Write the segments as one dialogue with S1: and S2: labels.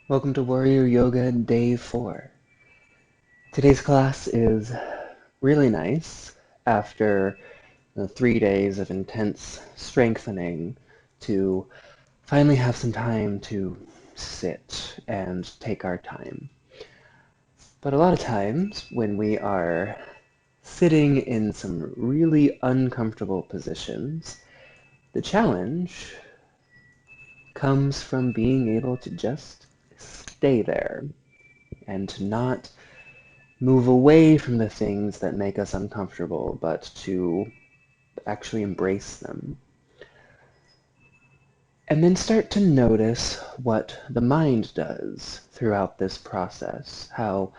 S1: Welcome to Warrior Yoga Day 4. Today's class is really nice after 3 days of intense strengthening to finally have some time to sit and take our time. But a lot of times when we are sitting in some really uncomfortable positions, the challenge comes from being able to just stay there and to not move away from the things that make us uncomfortable, but to actually embrace them. And then start to notice what the mind does throughout this process. How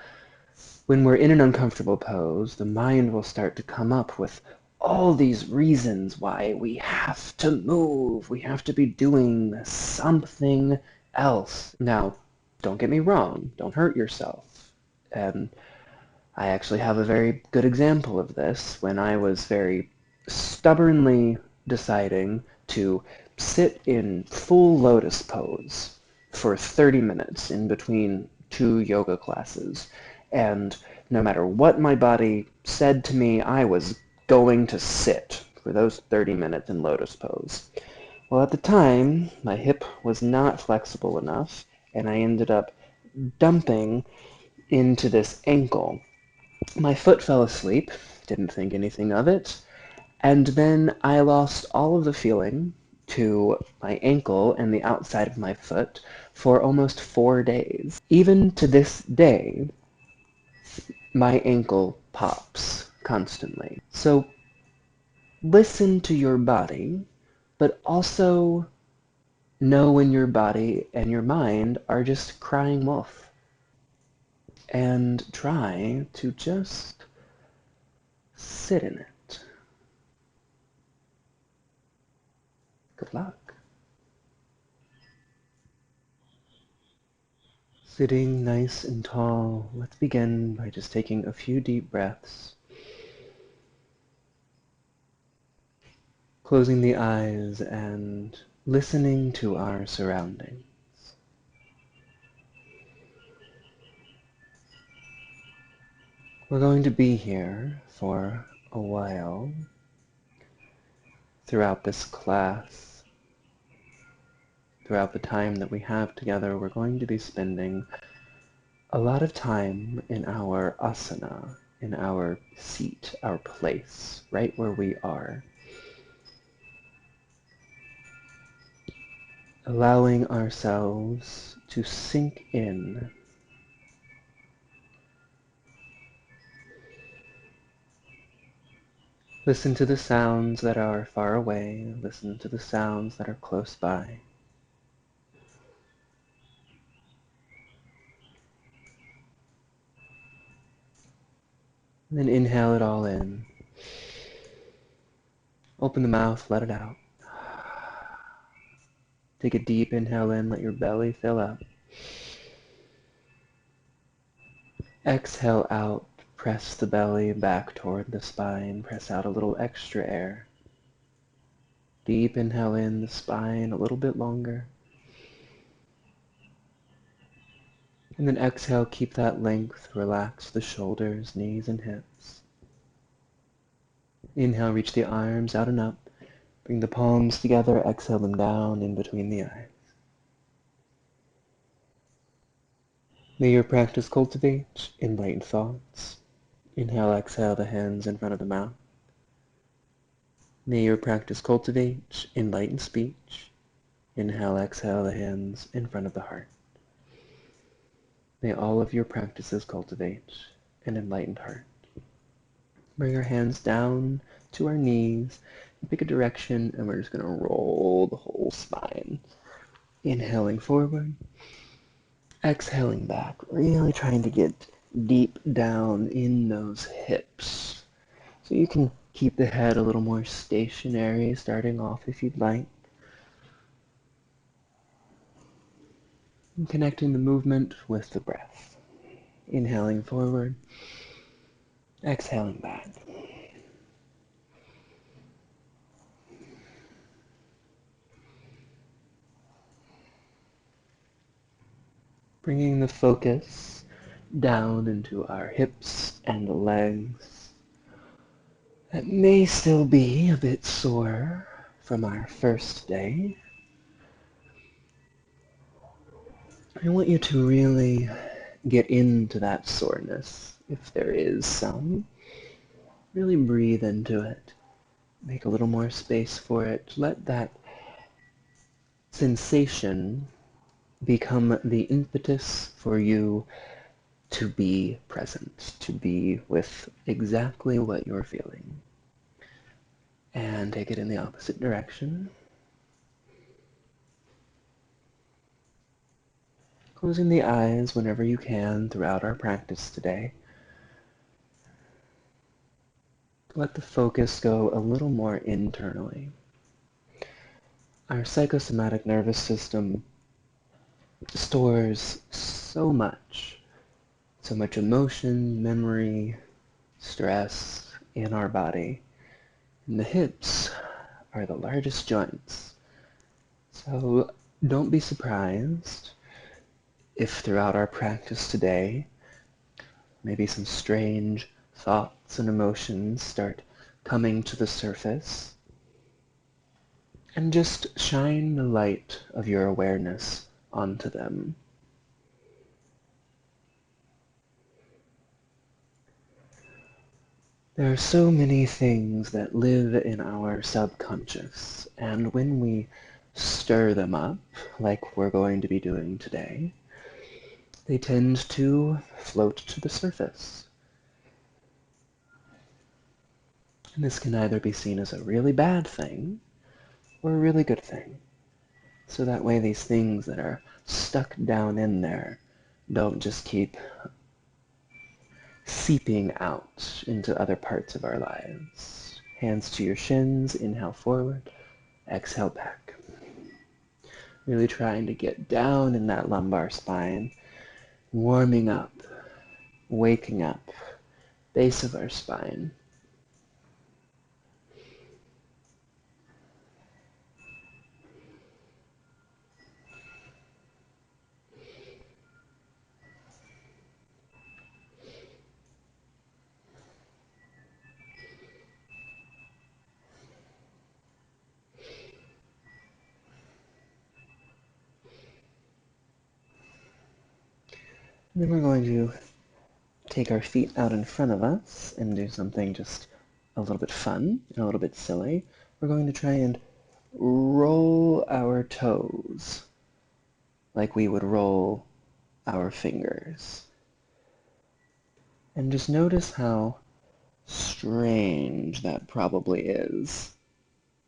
S1: when we're in an uncomfortable pose, the mind will start to come up with all these reasons why we have to move. We have to be doing something else. Now, don't get me wrong. Don't hurt yourself. And I actually have a very good example of this when I was very stubbornly deciding to sit in full lotus pose for 30 minutes in between 2 yoga classes. And no matter what my body said to me, I was going to sit for those 30 minutes in lotus pose. Well, at the time, my hip was not flexible enough, and I ended up dumping into this ankle. My foot fell asleep, didn't think anything of it, and then I lost all of the feeling to my ankle and the outside of my foot for almost 4 days. Even to this day, my ankle pops constantly. So listen to your body, but also know when your body and your mind are just crying wolf. And try to just sit in it. Good luck. Sitting nice and tall, let's begin by just taking a few deep breaths, closing the eyes and listening to our surroundings. We're going to be here for a while throughout this class. Throughout the time that we have together, we're going to be spending a lot of time in our asana, in our seat, our place, right where we are. Allowing ourselves to sink in. Listen to the sounds that are far away. Listen to the sounds that are close by. And then inhale it all in. Open the mouth, let it out. Take a deep inhale in, let your belly fill up. Exhale out, press the belly back toward the spine. Press out a little extra air. Deep inhale in, the spine a little bit longer. And then exhale, keep that length, relax the shoulders, knees, and hips. Inhale, reach the arms out and up. Bring the palms together, exhale them down in between the eyes. May your practice cultivate enlightened thoughts. Inhale, exhale the hands in front of the mouth. May your practice cultivate enlightened speech. Inhale, exhale the hands in front of the heart. May all of your practices cultivate an enlightened heart. Bring our hands down to our knees, pick a direction, and we're just going to roll the whole spine. Inhaling forward, exhaling back, really trying to get deep down in those hips. So you can keep the head a little more stationary starting off if you'd like. And connecting the movement with the breath. Inhaling forward, exhaling back. Bringing the focus down into our hips and legs. That may still be a bit sore from our first day. I want you to really get into that soreness, if there is some. Really breathe into it. Make a little more space for it. Let that sensation become the impetus for you to be present, to be with exactly what you're feeling. And take it in the opposite direction. Closing the eyes whenever you can throughout our practice today. Let the focus go a little more internally. Our psychosomatic nervous system stores so much emotion, memory, stress in our body. And the hips are the largest joints. So don't be surprised if throughout our practice today, maybe some strange thoughts and emotions start coming to the surface. And just shine the light of your awareness onto them. There are so many things that live in our subconscious, and when we stir them up, like we're going to be doing today, they tend to float to the surface. And this can either be seen as a really bad thing or a really good thing. So that way these things that are stuck down in there don't just keep seeping out into other parts of our lives. Hands to your shins, inhale forward, exhale back. Really trying to get down in that lumbar spine, warming up, waking up, base of our spine. And then we're going to take our feet out in front of us and do something just a little bit fun and a little bit silly. We're going to try and roll our toes like we would roll our fingers. And just notice how strange that probably is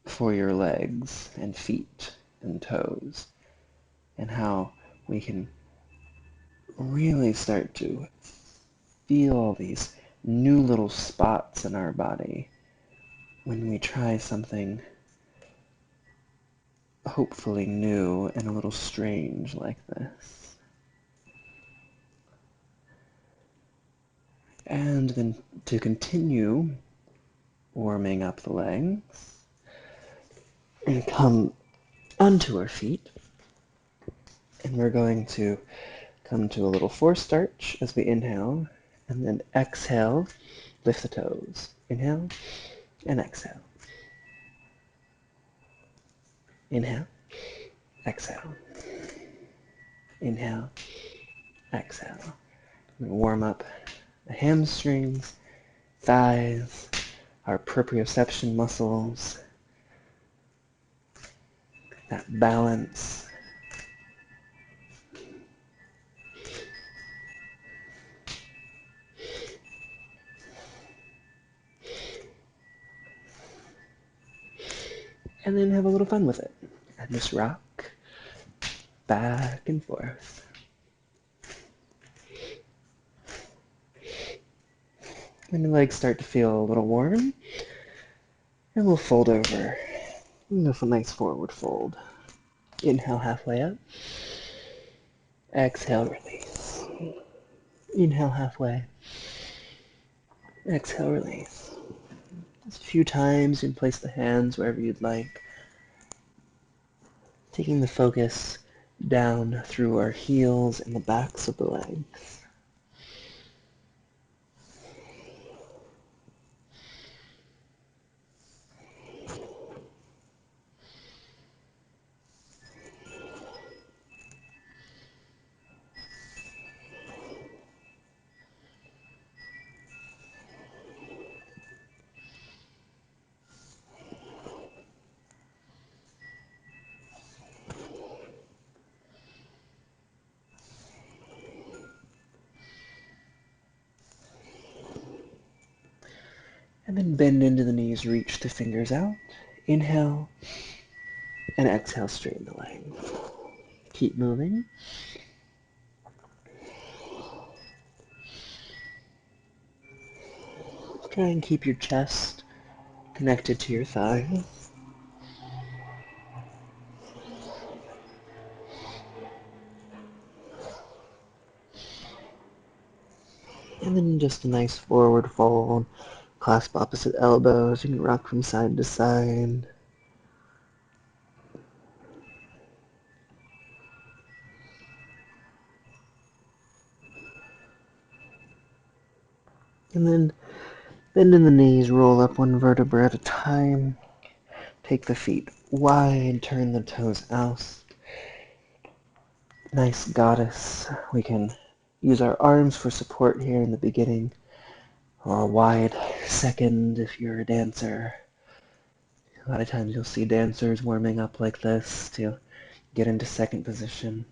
S1: for your legs and feet and toes, and how we can really start to feel these new little spots in our body when we try something hopefully new and a little strange like this. And then to continue warming up the legs, and come onto our feet, and we're going to come to a little forced arch as we inhale, and then exhale, lift the toes. Inhale and exhale. Inhale, exhale. Inhale, exhale. Warm up the hamstrings, thighs, our proprioception muscles, that balance. And then have a little fun with it. And just rock back and forth. When the legs start to feel a little warm, and we'll fold over. With a nice forward fold. Inhale halfway up. Exhale, release. Inhale halfway. Exhale, release. Just a few times, you can place the hands wherever you'd like. Taking the focus down through our heels and the backs of the legs. And then bend into the knees, reach the fingers out. Inhale, and exhale, straighten the legs. Keep moving. Try and keep your chest connected to your thighs. And then just a nice forward fold. Clasp opposite elbows. You can rock from side to side. And then bend in the knees, roll up one vertebra at a time. Take the feet wide, turn the toes out. Nice goddess. We can use our arms for support here in the beginning, or a wide second if you're a dancer. A lot of times you'll see dancers warming up like this to get into second position.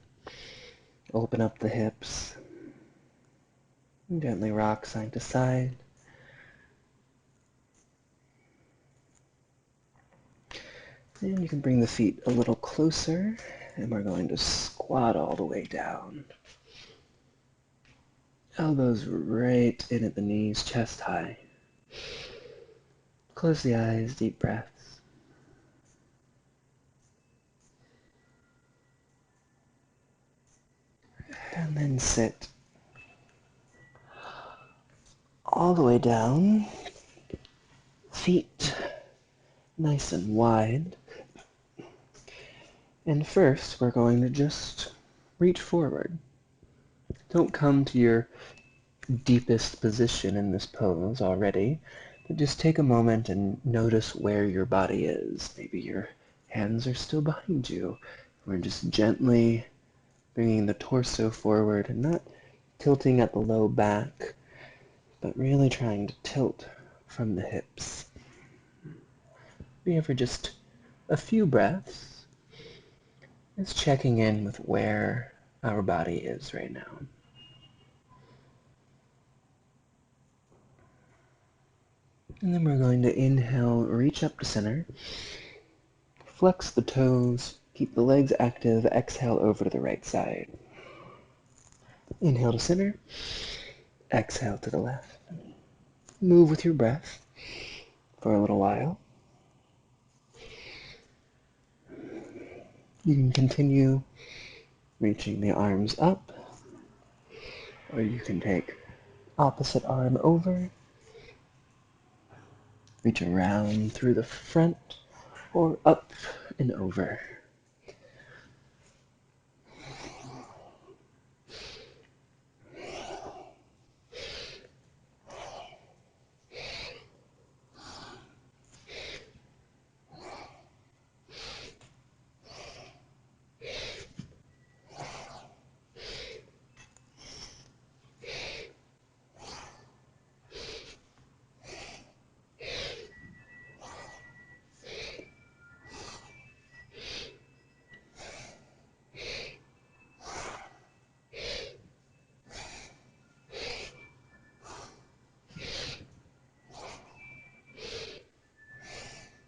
S1: Open up the hips. Gently rock side to side. And you can bring the feet a little closer, and we're going to squat all the way down. Elbows right in at the knees, chest high. Close the eyes, deep breaths. And then sit all the way down. Feet nice and wide. And first, we're going to just reach forward. Don't come to your deepest position in this pose already, but just take a moment and notice where your body is. Maybe your hands are still behind you. We're just gently bringing the torso forward and not tilting at the low back, but really trying to tilt from the hips. Be here for just a few breaths. Just checking in with where our body is right now. And then we're going to inhale, reach up to center. Flex the toes, keep the legs active, exhale over to the right side. Inhale to center, exhale to the left. Move with your breath for a little while. You can continue reaching the arms up, or you can take opposite arm over, reach around through the front, or up and over.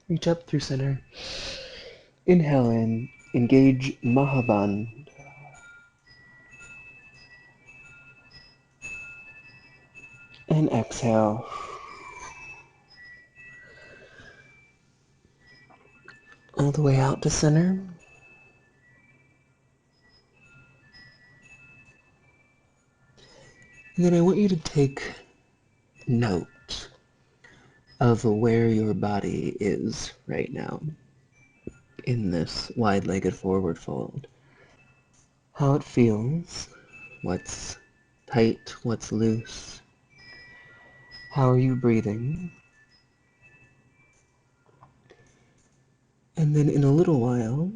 S1: Reach up through center. Inhale in, engage Mahaband. And exhale. All the way out to center. And then I want you to take note of where your body is right now in this wide-legged forward fold. how it feels, what's tight, what's loose, how are you breathing, and then in a little while,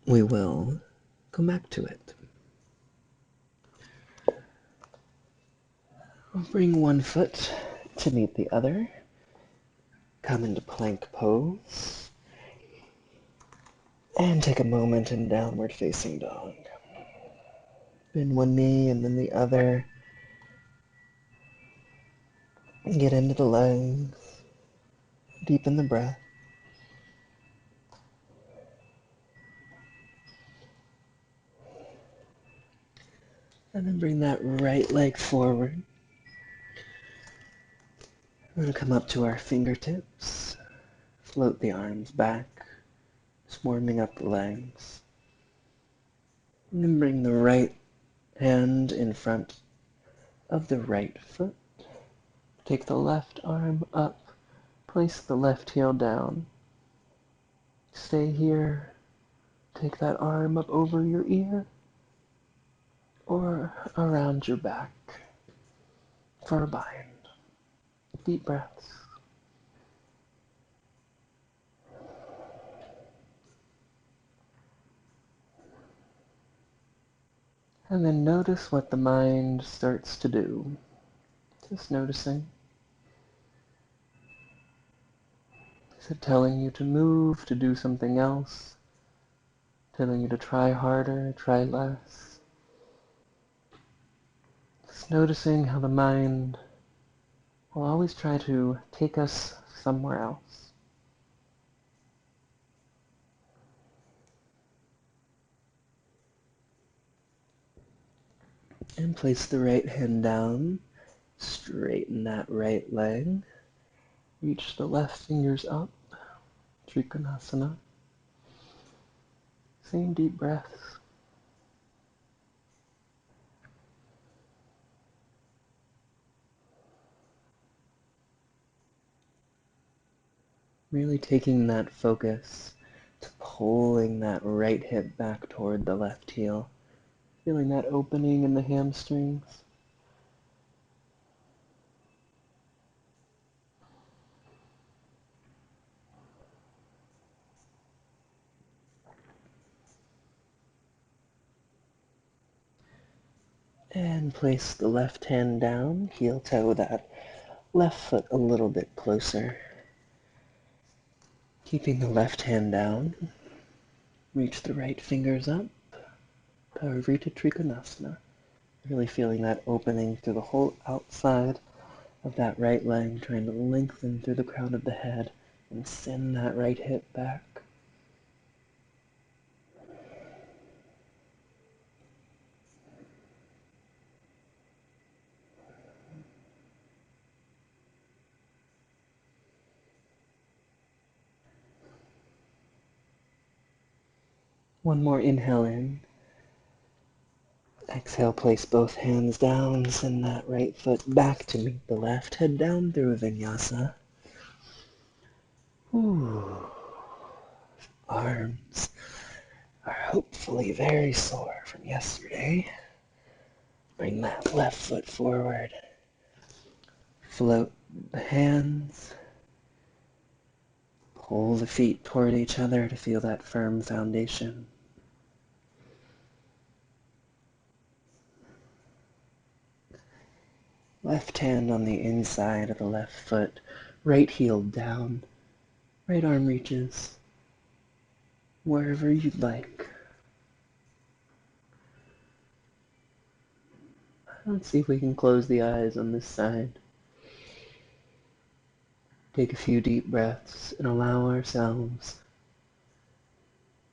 S1: we will come back to it. We'll bring one foot to meet the other, come into plank pose, and take a moment in downward facing dog. Bend one knee and then the other. Get into the legs, deepen the breath. And then bring that right leg forward. We're going to come up to our fingertips. Float the arms back, just warming up the legs. And then bring the right hand in front of the right foot. Take the left arm up. Place the left heel down. Stay here. Take that arm up over your ear or around your back for a bind. Deep breaths. And then notice what the mind starts to do. Just noticing. Is it telling you to move, to do something else? Telling you to try harder, try less? Just noticing how the mind will always try to take us somewhere else. And place the right hand down. Straighten that right leg. Reach the left fingers up. Trikonasana. Same deep breaths. Really taking that focus to pulling that right hip back toward the left heel. Feeling that opening in the hamstrings. And place the left hand down, heel toe that left foot a little bit closer. Keeping the left hand down, reach the right fingers up, Pavarita Trikonasana. Really feeling that opening through the whole outside of that right leg, trying to lengthen through the crown of the head and send that right hip back. One more inhale in. Exhale, place both hands down, send that right foot back to meet the left, head down through Vinyasa. Ooh. Arms are hopefully very sore from yesterday. Bring that left foot forward. Float the hands. Pull the feet toward each other to feel that firm foundation. Left hand on the inside of the left foot. Right heel down. Right arm reaches wherever you'd like. Let's see if we can close the eyes on this side. Take a few deep breaths and allow ourselves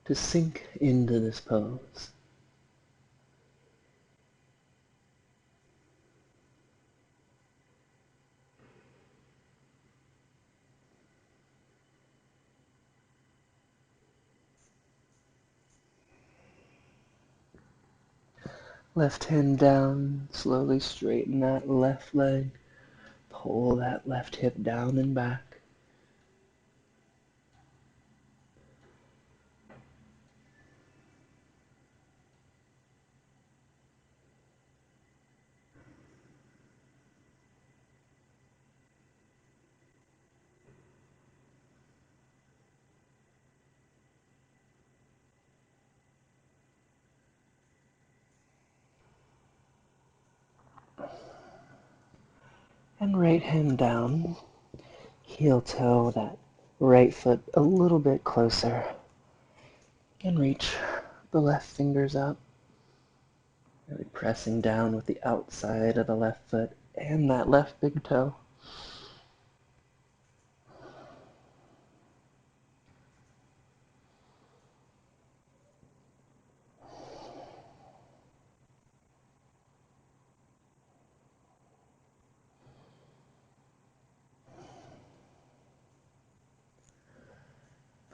S1: to sink into this pose. Left hand down, slowly straighten that left leg. Pull that left hip down and back. And right hand down, heel toe that right foot a little bit closer. And reach the left fingers up. Really pressing down with the outside of the left foot and that left big toe.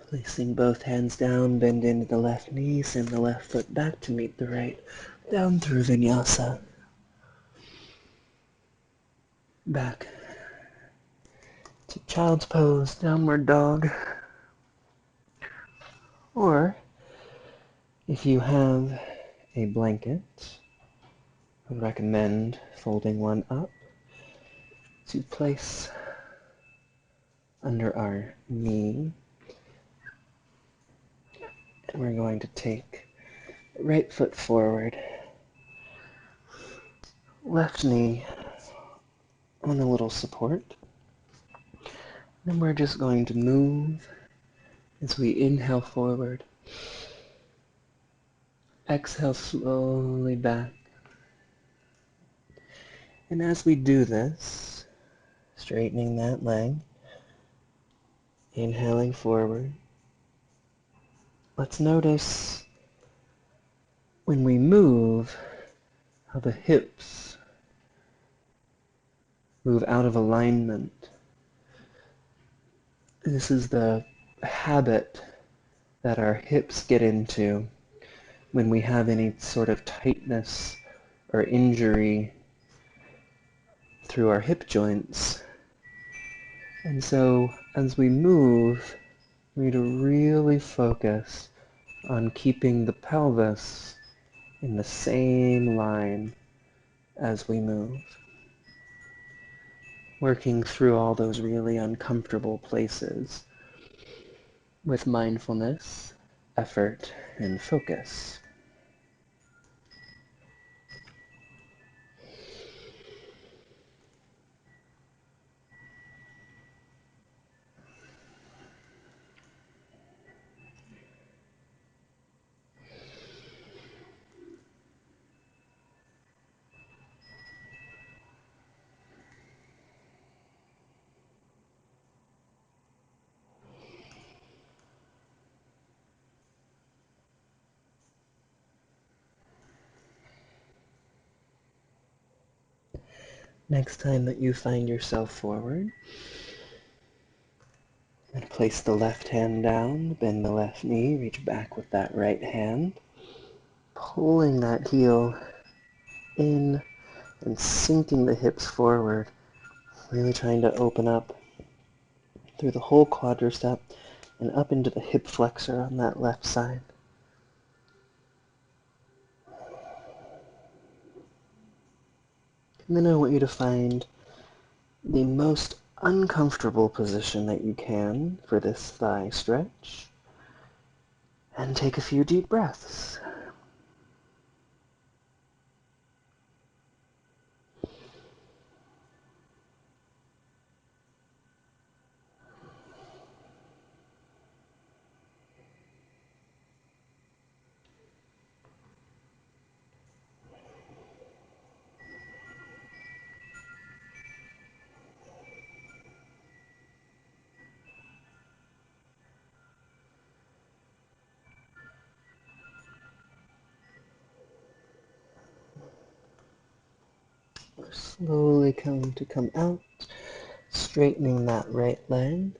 S1: Placing both hands down, bend into the left knee, send the left foot back to meet the right. Down through vinyasa. Back to child's pose, downward dog. Or, if you have a blanket, I would recommend folding one up to place under our knee. And we're going to take right foot forward, left knee on a little support. Then we're just going to move as we inhale forward. Exhale slowly back. And as we do this, straightening that leg, inhaling forward, let's notice when we move how the hips move out of alignment. This is the habit that our hips get into when we have any sort of tightness or injury through our hip joints. And so as we move, we need to really focus on keeping the pelvis in the same line as we move. Working through all those really uncomfortable places with mindfulness, effort, and focus. Next time that you find yourself forward, and place the left hand down, bend the left knee, reach back with that right hand, pulling that heel in and sinking the hips forward, really trying to open up through the whole quadricep and up into the hip flexor on that left side. And then I want you to find the most uncomfortable position that you can for this thigh stretch, and take a few deep breaths. We're slowly going to come out, straightening that right leg,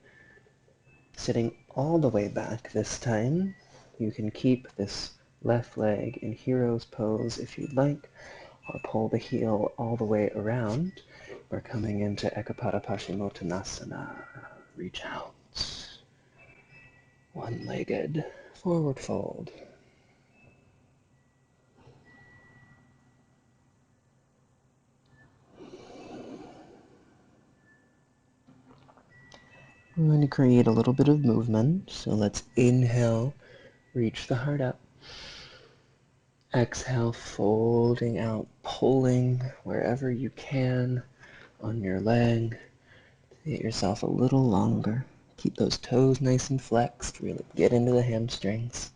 S1: sitting all the way back this time. You can keep this left leg in hero's pose if you'd like, or pull the heel all the way around. We're coming into Ekapada Paschimottanasana. Reach out. One-legged forward fold. We're going to create a little bit of movement, so let's inhale, reach the heart up. Exhale, folding out, pulling wherever you can, on your leg. Get yourself a little longer. Keep those toes nice and flexed. Really get into the hamstrings.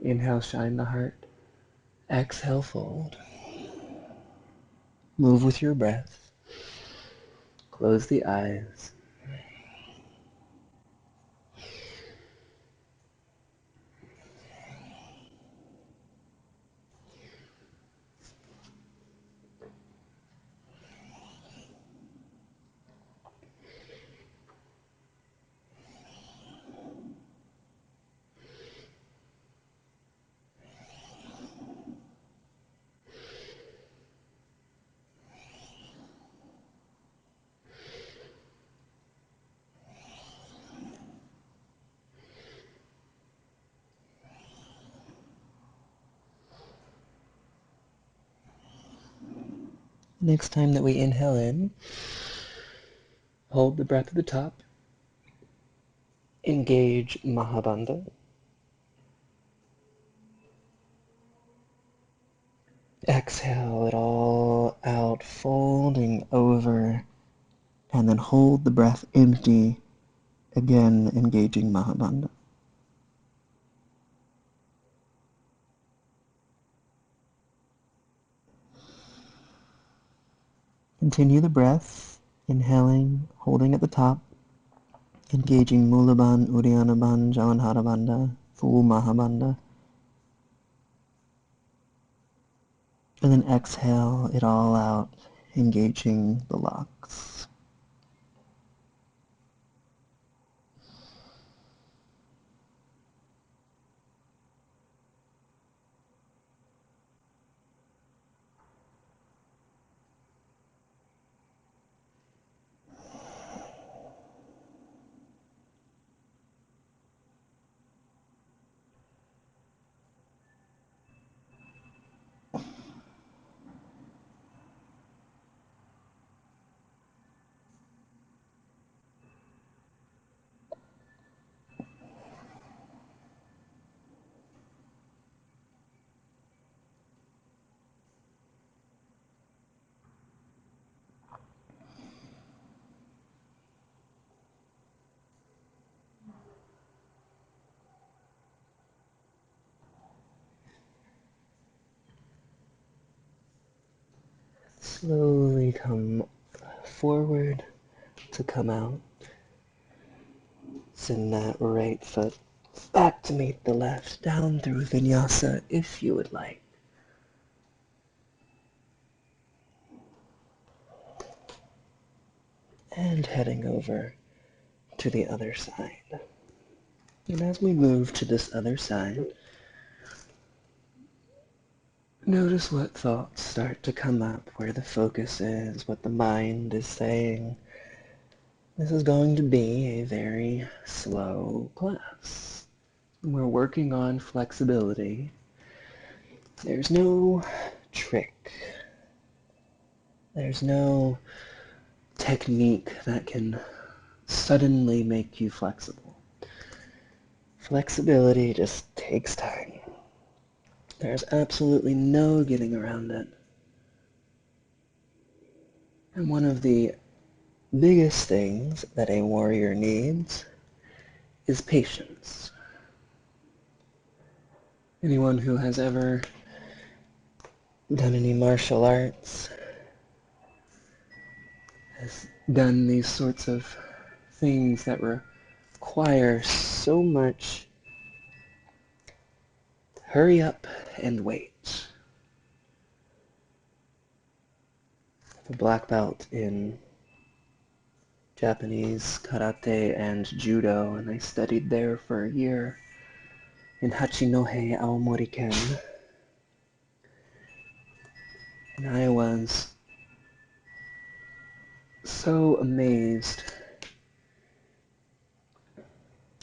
S1: Inhale, shine the heart. Exhale, fold. Move with your breath. Close the eyes. Next time that we inhale in, hold the breath at the top. Engage Mahabandha. Exhale it all out, folding over, and then hold the breath empty, again engaging Mahabandha. Continue the breath, inhaling, holding at the top, engaging Mulabandha, Uddiyana Bandha, Jalandhara Bandha, full Mahabandha. And then exhale it all out, engaging the locks. Slowly come forward to come out. Send that right foot back to meet the left, down through vinyasa if you would like. And heading over to the other side. And as we move to this other side, notice what thoughts start to come up, where the focus is, what the mind is saying. This is going to be a very slow class. We're working on flexibility. There's no trick. There's no technique that can suddenly make you flexible. Flexibility just takes time. There's absolutely no getting around it. And one of the biggest things that a warrior needs is patience. Anyone who has ever done any martial arts has done these sorts of things that require so much hurry up and wait. I'm a black belt in Japanese karate and judo, and I studied there for a year in Hachinohe, Aomori-ken. And I was so amazed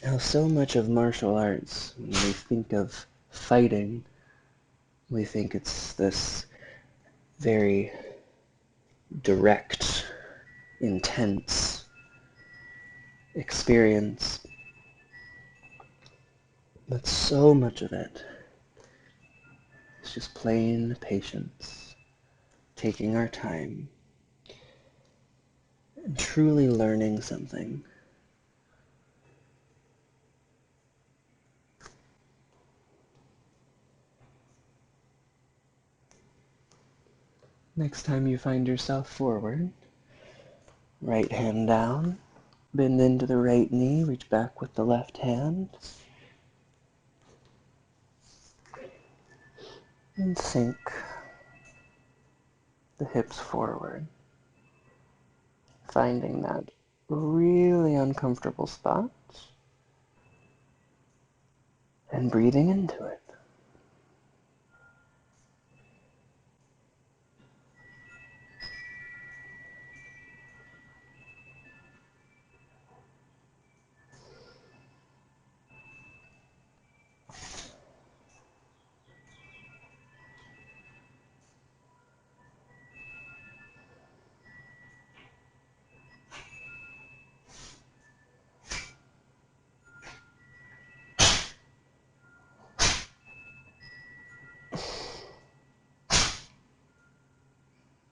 S1: how so much of martial arts, when we think of fighting, we think it's this very direct, intense experience. But so much of it is just plain patience, taking our time, and truly learning something. Next time you find yourself forward, right hand down, bend into the right knee, reach back with the left hand, and sink the hips forward, finding that really uncomfortable spot and breathing into it.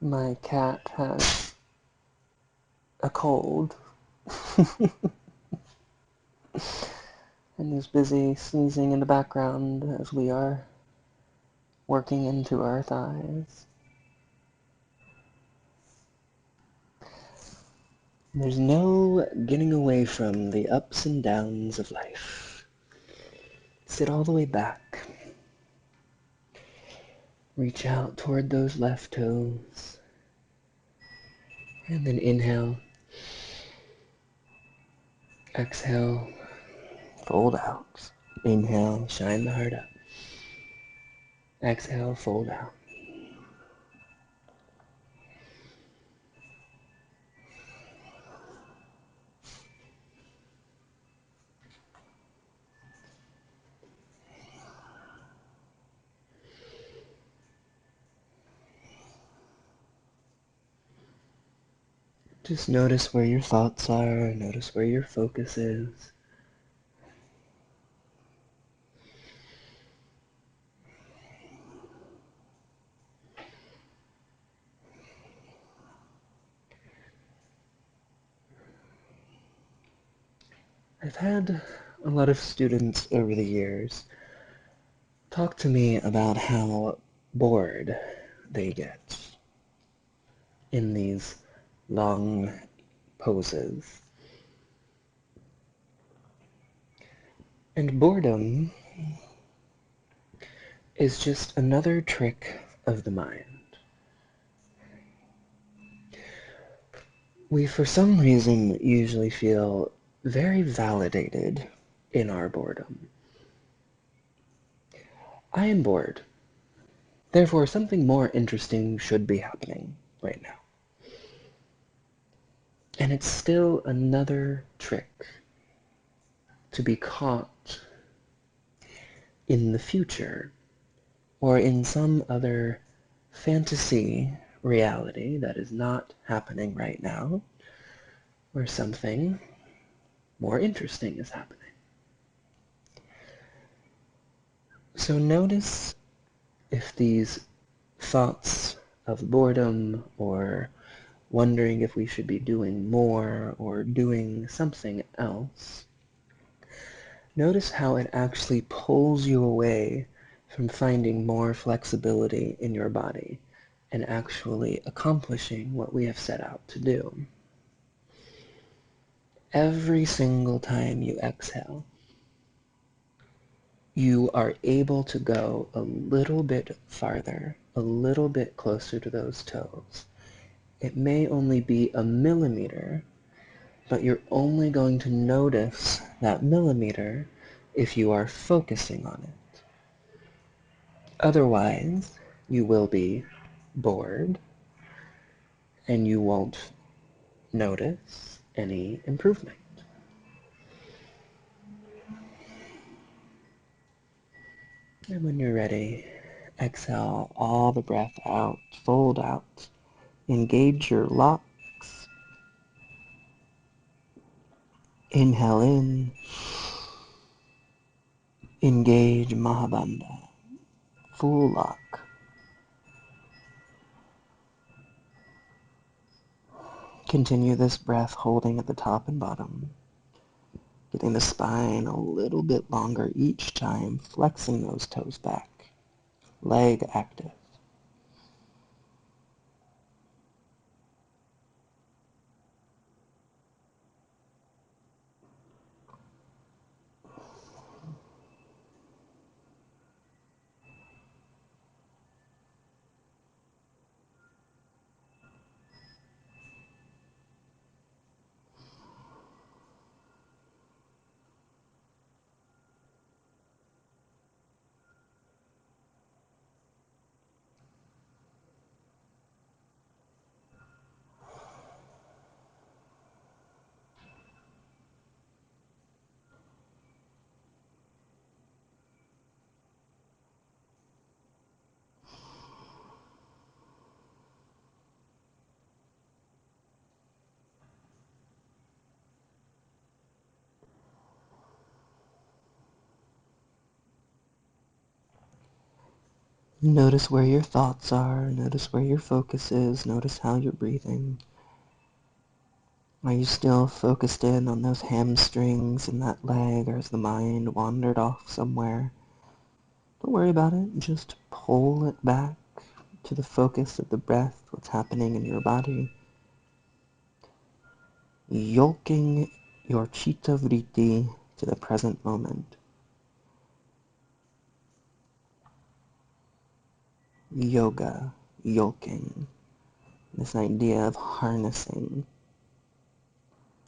S1: My cat has a cold and is busy sneezing in the background as we are working into our thighs. There's no getting away from the ups and downs of life. Sit all the way back. Reach out toward those left toes. And then inhale. Exhale. Fold out. Inhale. Shine the heart up. Exhale. Fold out. Just notice where your thoughts are. Notice where your focus is. I've had a lot of students over the years talk to me about how bored they get in these long poses. And boredom is just another trick of the mind. We, for some reason, usually feel very validated in our boredom. I am bored. Therefore, something more interesting should be happening right now. And it's still another trick to be caught in the future or in some other fantasy reality that is not happening right now, where something more interesting is happening. So notice if these thoughts of boredom or wondering if we should be doing more or doing something else, notice how it actually pulls you away from finding more flexibility in your body and actually accomplishing what we have set out to do. Every single time you exhale, you are able to go a little bit farther, a little bit closer to those toes. It may only be a millimeter, but you're only going to notice that millimeter if you are focusing on it. Otherwise, you will be bored and you won't notice any improvement. And when you're ready, exhale all the breath out, fold out, engage your locks, inhale in, engage Mahabandha, full lock. Continue this breath holding at the top and bottom, getting the spine a little bit longer each time, flexing those toes back, leg active. Notice where your thoughts are, notice where your focus is, notice how you're breathing. Are you still focused in on those hamstrings and that leg, or has the mind wandered off somewhere? Don't worry about it, just pull it back to the focus of the breath, what's happening in your body. Yolking your chitta vritti to the present moment. Yoga, yolking, this idea of harnessing.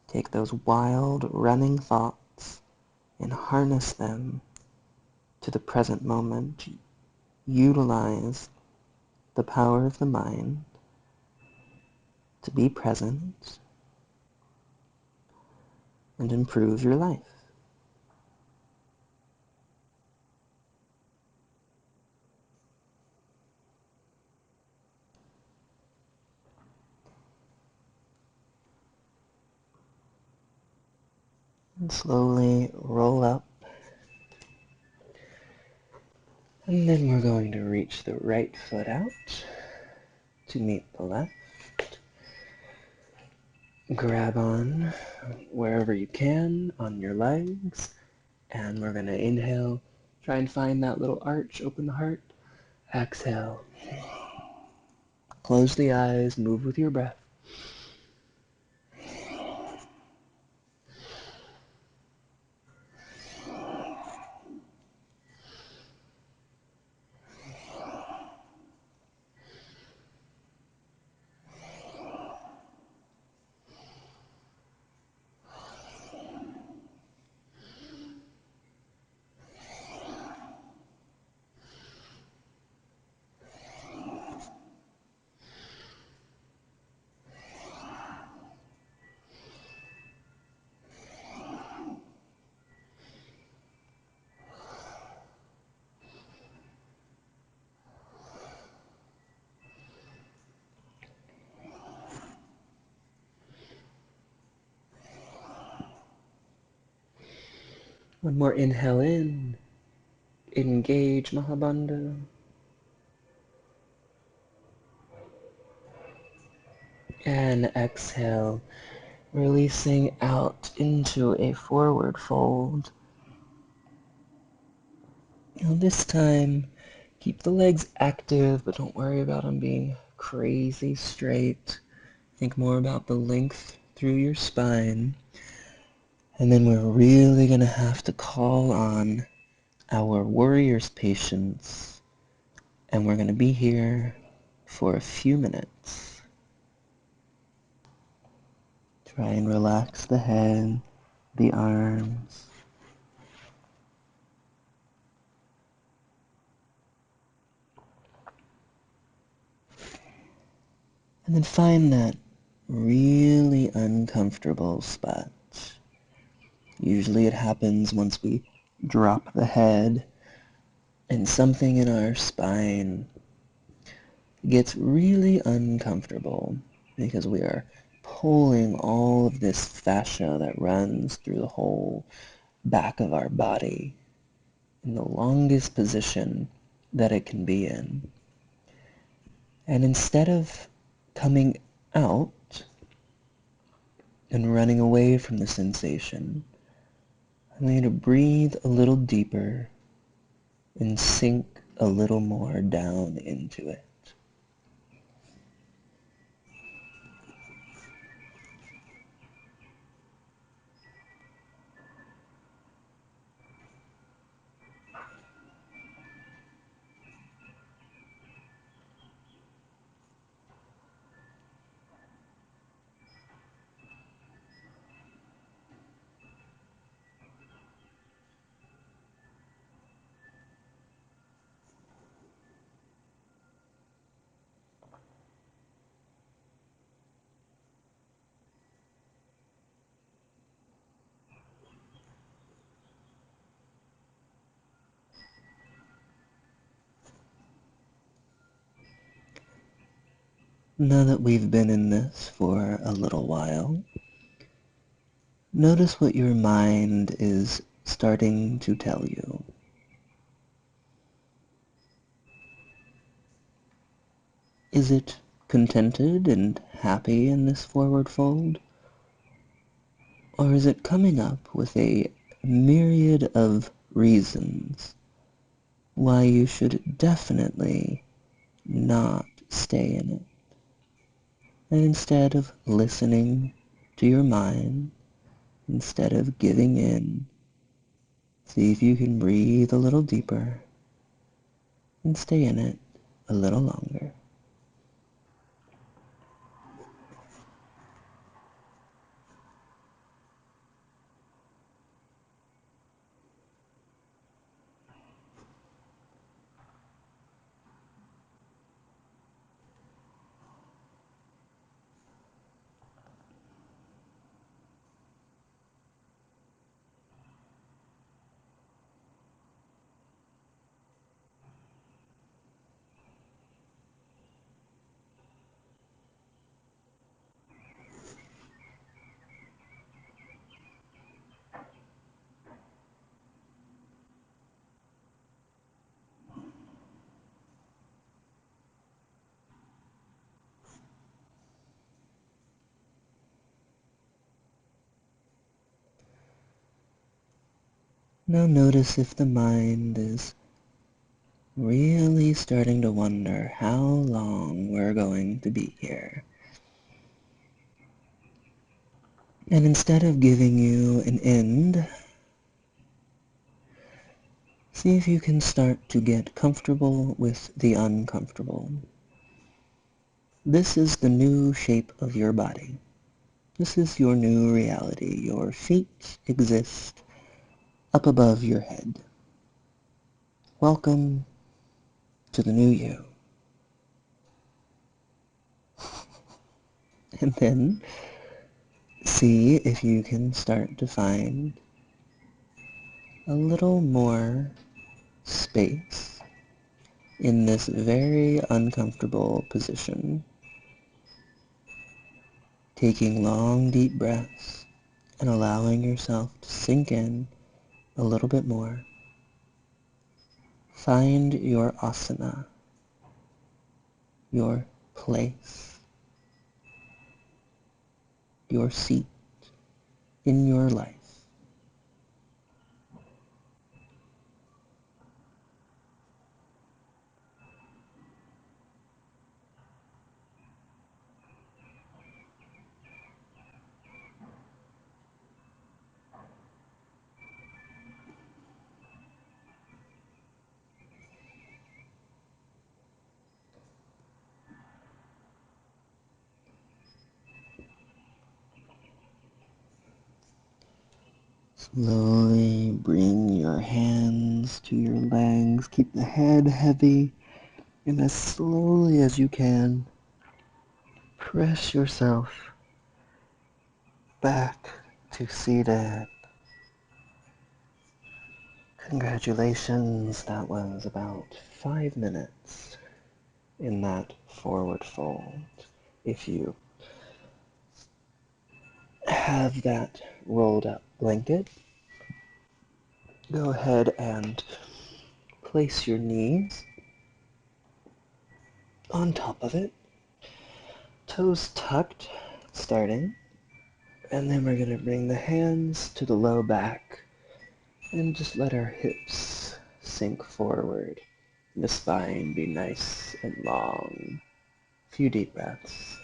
S1: Take those wild, running thoughts and harness them to the present moment. Utilize the power of the mind to be present and improve your life. And slowly roll up. And then we're going to reach the right foot out to meet the left. Grab on wherever you can on your legs. And we're going to inhale. Try and find that little arch. Open the heart. Exhale. Close the eyes. Move with your breath. One more inhale in. Engage Mahabandha. And exhale, releasing out into a forward fold. Now this time, keep the legs active, but don't worry about them being crazy straight. Think more about the length through your spine. And then we're really going to have to call on our warrior's patience. And we're going to be here for a few minutes. Try and relax the head, the arms. And then find that really uncomfortable spot. Usually it happens once we drop the head and something in our spine gets really uncomfortable because we are pulling all of this fascia that runs through the whole back of our body in the longest position that it can be in. And instead of coming out, and running away from the sensation. I want you to breathe a little deeper and sink a little more down into it. Now that we've been in this for a little while, notice what your mind is starting to tell you. Is it contented and happy in this forward fold? Or is it coming up with a myriad of reasons why you should definitely not stay in it? And instead of listening to your mind, instead of giving in, see if you can breathe a little deeper and stay in it a little longer. Now notice if the mind is really starting to wonder how long we're going to be here. And instead of giving you an end, see if you can start to get comfortable with the uncomfortable. This is the new shape of your body. This is your new reality. Your feet exist up above your head. Welcome to the new you. And then see if you can start to find a little more space in this very uncomfortable position. Taking long, deep breaths and allowing yourself to sink in a little bit more. Find your asana, your place, your seat in your life. Slowly bring your hands to your legs. Keep the head heavy. And as slowly as you can, press yourself back to seated. Congratulations, that was about 5 minutes in that forward fold. If you have that rolled up blanket, go ahead and place your knees on top of it, toes tucked, starting, And then we're going to bring the hands to the low back and just let our hips sink forward. The spine be nice and long. A few deep breaths.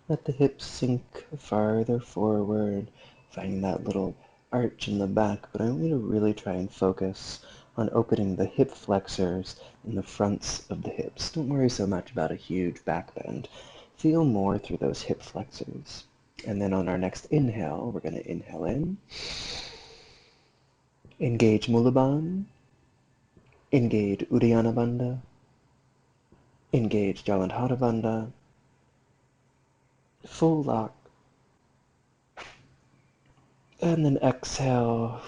S1: Let the hips sink farther forward, finding that little arch in the back, but I'm going to really try and focus on opening the hip flexors and the fronts of the hips. Don't worry so much about a huge back bend. Feel more through those hip flexors. And then on our next inhale, we're going to inhale in, engage Mula Bandha, engage Uddiyana Bandha, engage Jalandhara Bandha, full lock, and then exhale,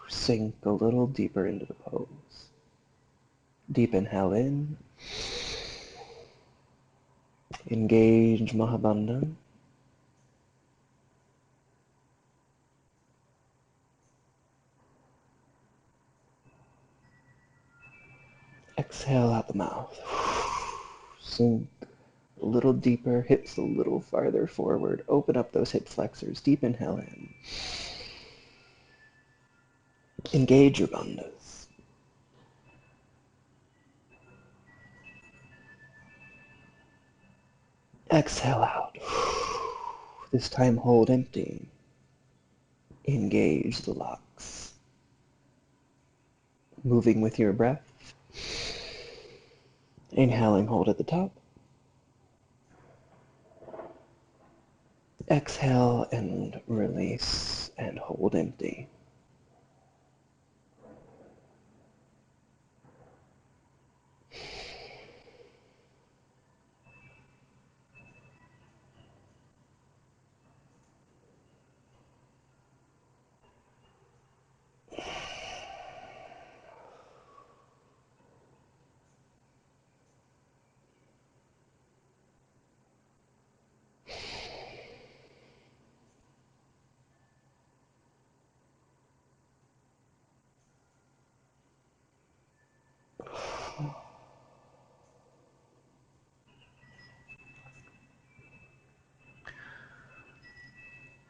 S1: sink a little deeper into the pose. Deep inhale in, engage Mahabandha, exhale out the mouth, sink a little deeper, hips a little farther forward, open up those hip flexors, deep inhale in, engage your bandhas, exhale out, this time hold empty, engage the locks, moving with your breath, inhaling hold at the top, exhale and release and hold empty.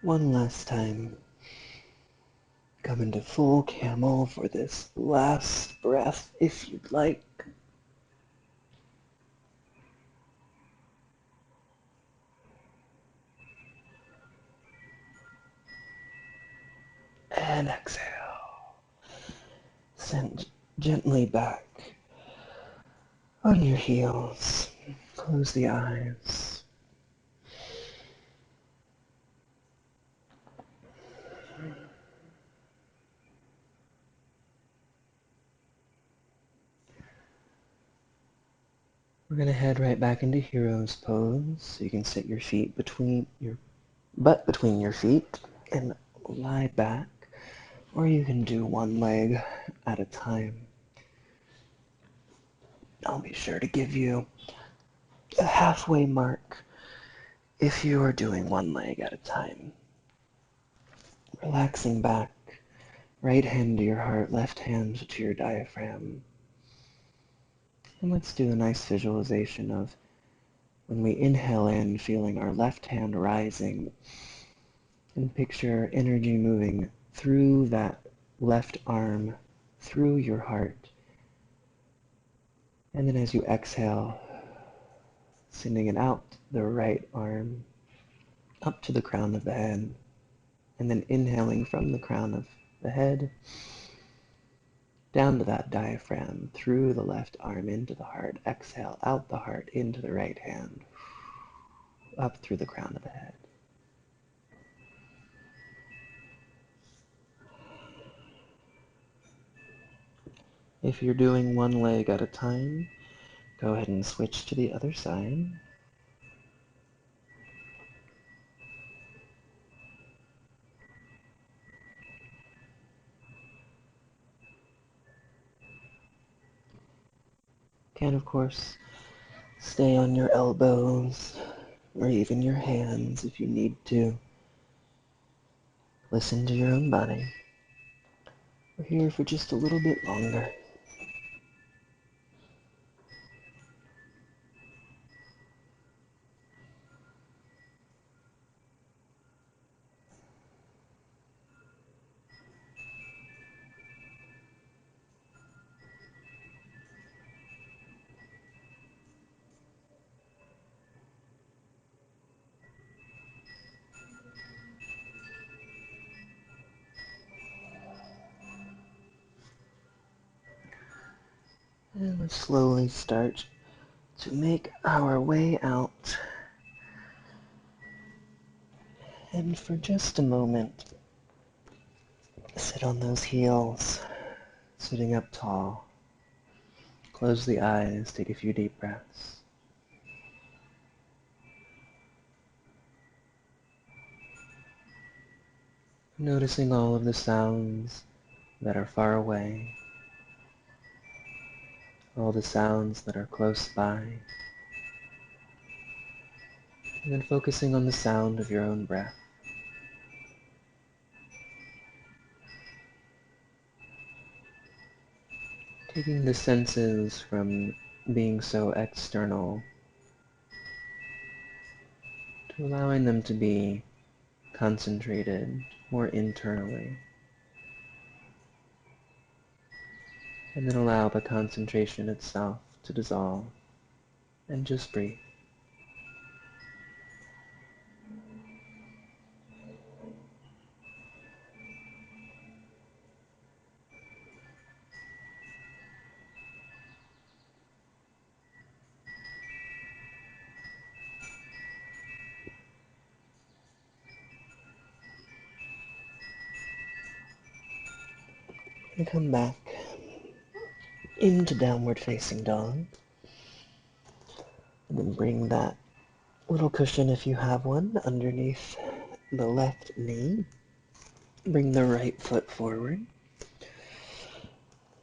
S1: One last time. Come into full camel for this last breath if you'd like. And exhale. Send gently back on your heels. Close the eyes. We're going to head right back into hero's pose. So you can sit your feet between your butt between your feet and lie back. Or you can do one leg at a time. I'll be sure to give you a halfway mark if you are doing one leg at a time. Relaxing back, right hand to your heart, left hand to your diaphragm. And let's do a nice visualization of when we inhale in, feeling our left hand rising, and picture energy moving through that left arm, through your heart. And then as you exhale, sending it out the right arm, up to the crown of the head, and then inhaling from the crown of the head, down to that diaphragm, through the left arm into the heart. Exhale out the heart into the right hand, up through the crown of the head. If you're doing one leg at a time, go ahead and switch to the other side. can, of course, stay on your elbows or even your hands if you need to. Listen to your own body. We're here for just a little bit longer. And we'll slowly start to make our way out. And for just a moment, sit on those heels, sitting up tall. Close the eyes, take a few deep breaths. Noticing all of the sounds that are far away, all the sounds that are close by, and then focusing on the sound of your own breath. Taking the senses from being so external to allowing them to be concentrated more internally. And then allow the concentration itself to dissolve and just breathe. And come back into downward facing dog. And then bring that little cushion, if you have one, underneath the left knee. Bring the right foot forward.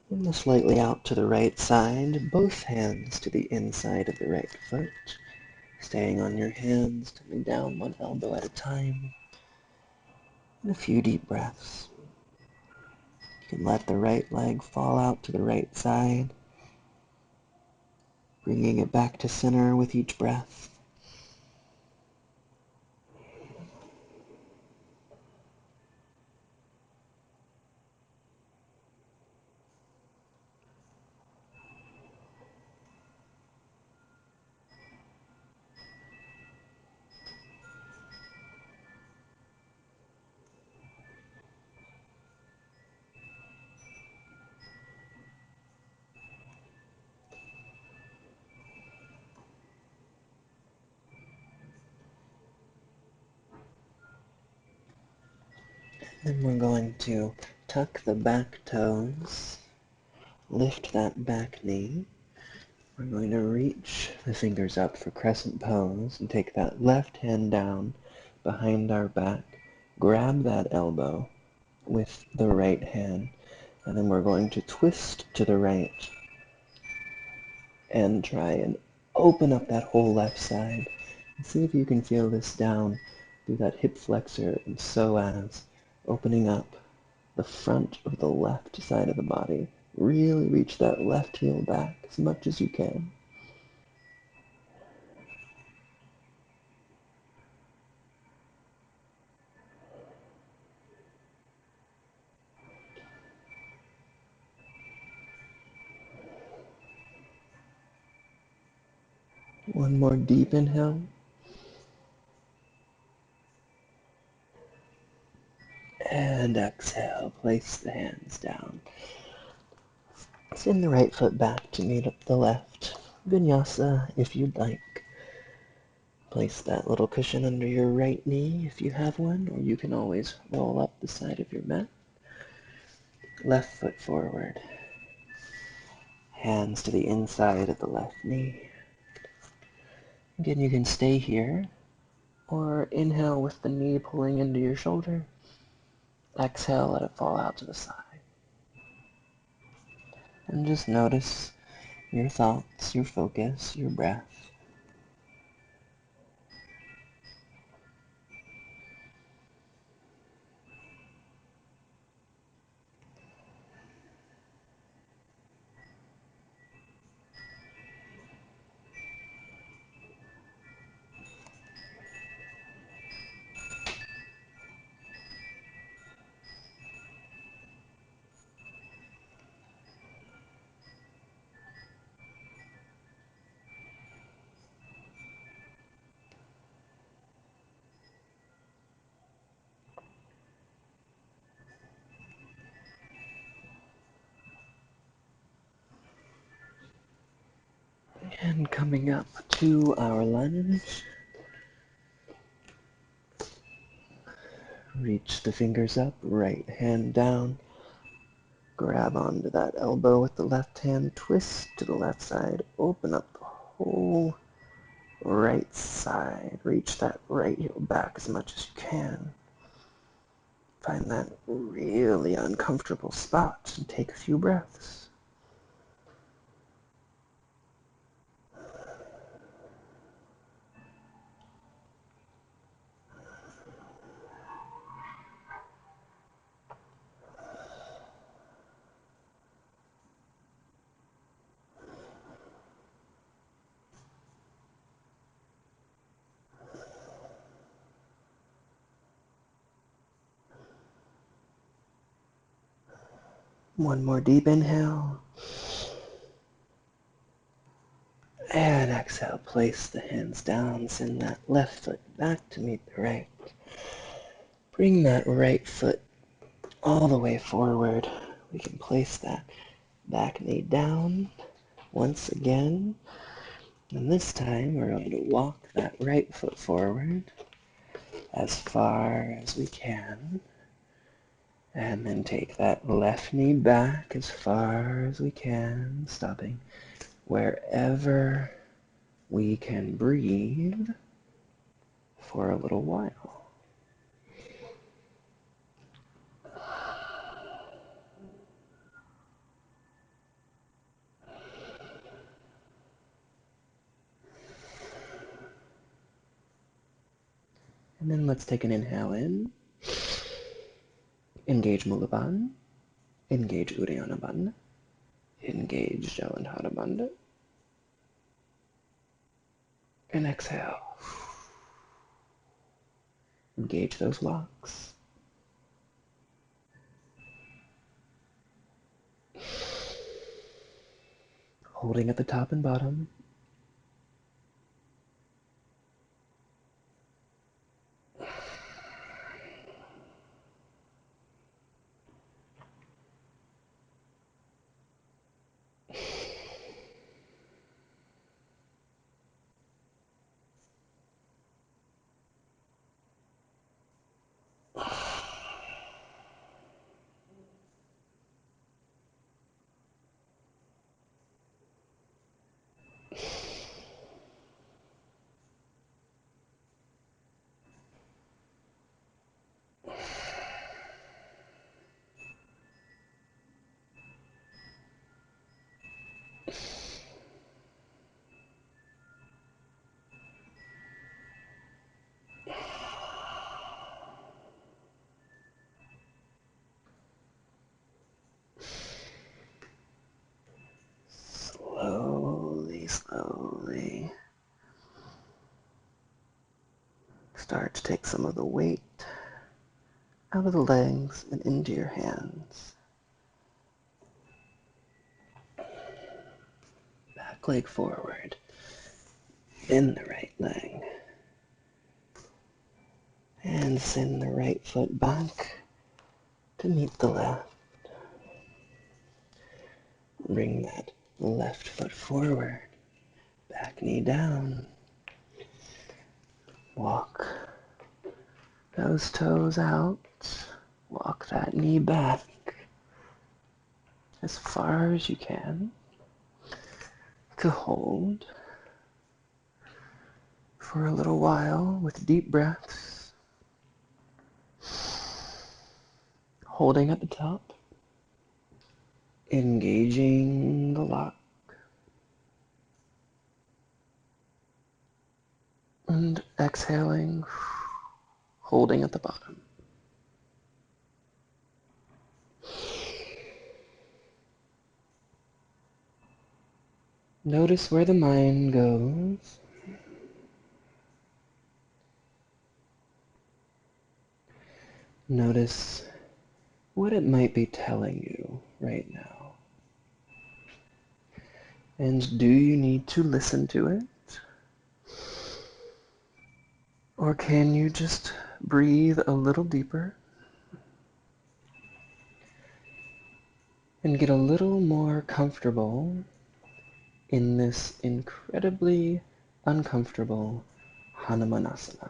S1: And slightly out to the right side, both hands to the inside of the right foot. Staying on your hands, coming down one elbow at a time. And a few deep breaths. You can let the right leg fall out to the right side, bringing it back to center with each breath. Then we're going to tuck the back toes, lift that back knee. We're going to reach the fingers up for crescent pose and take that left hand down behind our back. Grab that elbow with the right hand, and then we're going to twist to the right and try and open up that whole left side. And see if you can feel this down through that hip flexor and psoas, opening up the front of the left side of the body. Really reach that left heel back as much as you can. One more deep inhale. And exhale, place the hands down. Send the right foot back to meet up the left. Vinyasa if you'd like. Place that little cushion under your right knee if you have one, or you can always roll up the side of your mat. Left foot forward. Hands to the inside of the left knee. Again, you can stay here, or inhale with the knee pulling into your shoulder. Exhale, let it fall out to the side. And just notice your thoughts, your focus, your breath. And coming up to our lunge, reach the fingers up, right hand down, grab onto that elbow with the left hand, twist to the left side, open up the whole right side, reach that right heel back as much as you can. Find that really uncomfortable spot and take a few breaths. One more deep inhale. And exhale, place the hands down, send that left foot back to meet the right. Bring that right foot all the way forward. We can place that back knee down once again. And this time we're going to walk that right foot forward as far as we can. And then take that left knee back as far as we can, stopping wherever we can breathe for a little while. And then let's take an inhale in. Engage Mula Bandha. Engage Uddiyana Bandha. Engage Jalandhara Bandha. And exhale. Engage those locks. Holding at the top and bottom. Slowly, slowly start to take some of the weight out of the legs and into your hands. Back leg forward, in the right leg. And send the right foot back to meet the left. Bring that left foot forward, back knee down. Walk those toes out. Walk that knee back as far as you can to hold for a little while with deep breaths. Holding at the top. Engaging the lock. And exhaling, holding at the bottom. Notice where the mind goes. Notice what it might be telling you right now. And do you need to listen to it? Or can you just breathe a little deeper and get a little more comfortable in this incredibly uncomfortable Hanumanasana?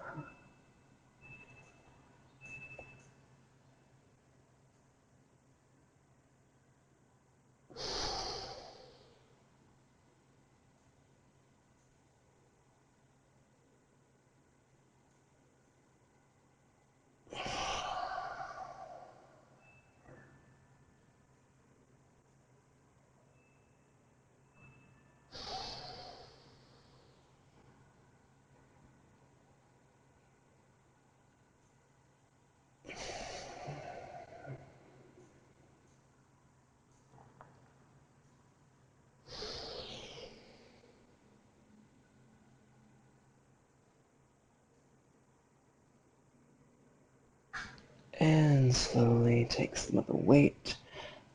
S1: And slowly take some of the weight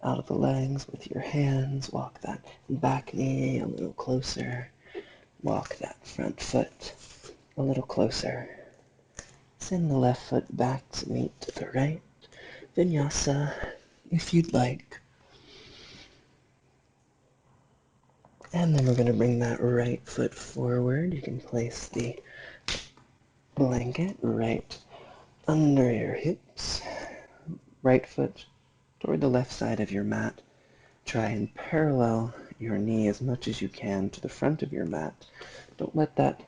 S1: out of the legs with your hands. Walk that back knee a little closer. Walk that front foot a little closer. Send the left foot back to meet the right. Vinyasa, if you'd like. And then we're going to bring that right foot forward. You can place the blanket right under your hips. Right foot toward the left side of your mat. Try and parallel your knee as much as you can to the front of your mat. Don't let that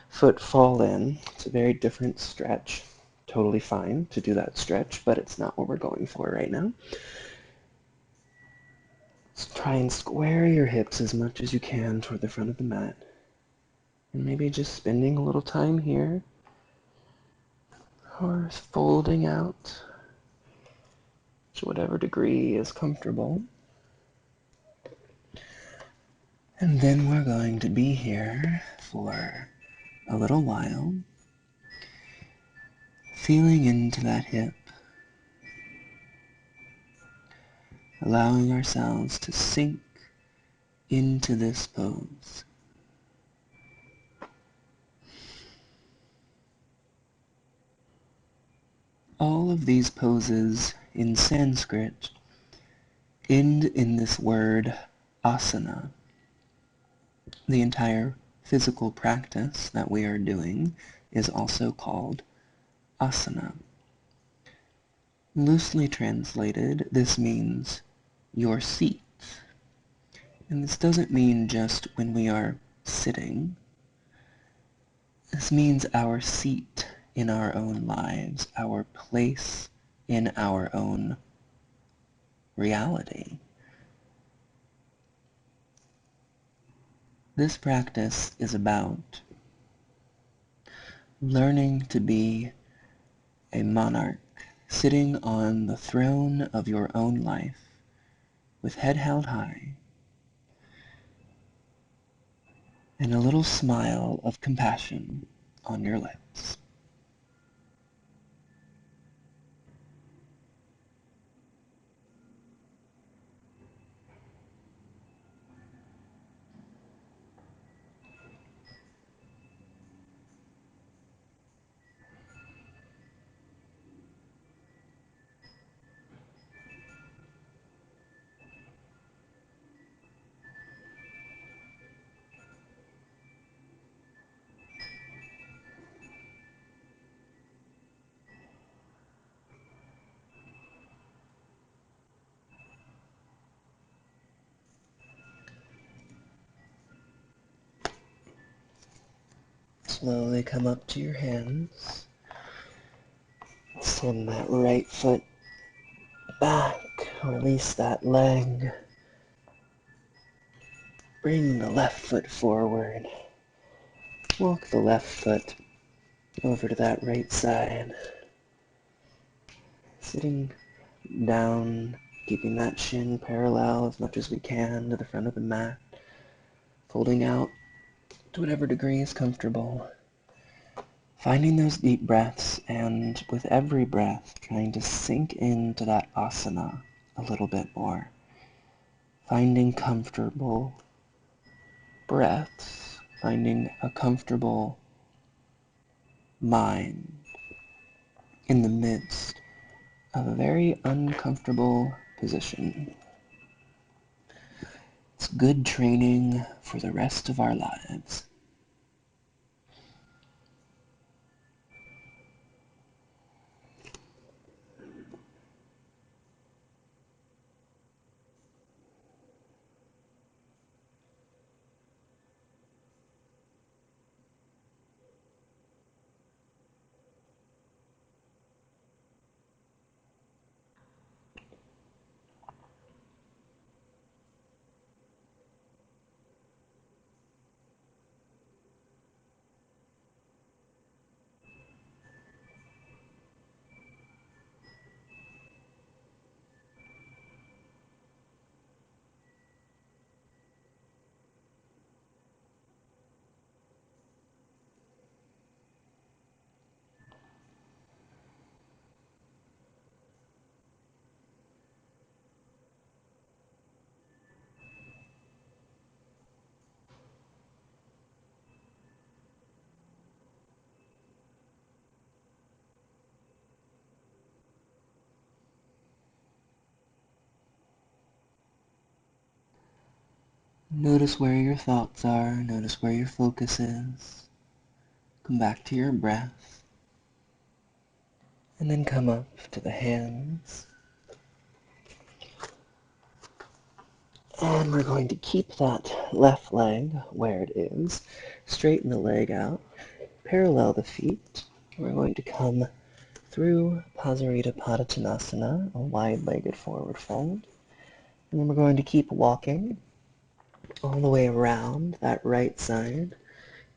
S1: foot fall in. It's a very different stretch. Totally fine to do that stretch, but it's not what we're going for right now. Let's try and square your hips as much as you can toward the front of the mat. And maybe just spending a little time here, or folding out to whatever degree is comfortable. And then we're going to be here for a little while, feeling into that hip, allowing ourselves to sink into this pose. All of these poses in Sanskrit end in this word asana. The entire physical practice that we are doing is also called asana. Loosely translated, this means your seat. And this doesn't mean just when we are sitting. This means our seat in our own lives, our place in our own reality. This practice is about learning to be a monarch sitting on the throne of your own life with head held high and a little smile of compassion on your lips. Slowly come up to your hands. Send that right foot back. Release that leg. Bring the left foot forward. Walk the left foot over to that right side. Sitting down, keeping that chin parallel as much as we can to the front of the mat. Folding out to whatever degree is comfortable. Finding those deep breaths, and with every breath, trying to sink into that asana a little bit more. Finding comfortable breaths, finding a comfortable mind in the midst of a very uncomfortable position. It's good training for the rest of our lives. Notice where your thoughts are, notice where your focus is. Come back to your breath, and then come up to the hands. And we're going to keep that left leg where it is. Straighten the leg out, parallel the feet. We're going to come through Pasarita Padottanasana, a wide-legged forward fold. And then we're going to keep walking all the way around that right side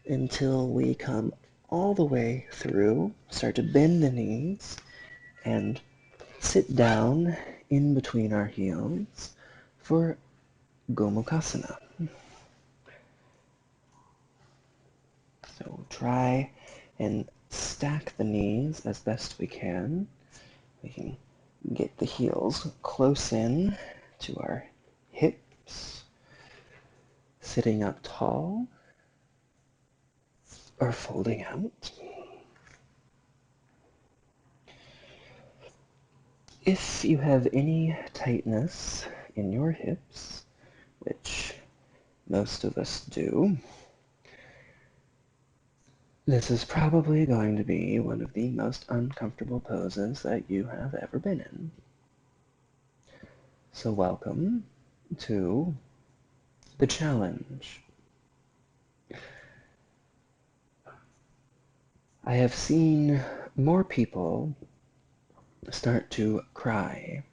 S1: until we come all the way through, start to bend the knees, and sit down in between our heels for Gomukhasana. So try and stack the knees as best we can. We can get the heels close in to our hips, sitting up tall or folding out. If you have any tightness in your hips, which most of us do, this is probably going to be one of the most uncomfortable poses that you have ever been in. So welcome to the challenge. I have seen more people start to cry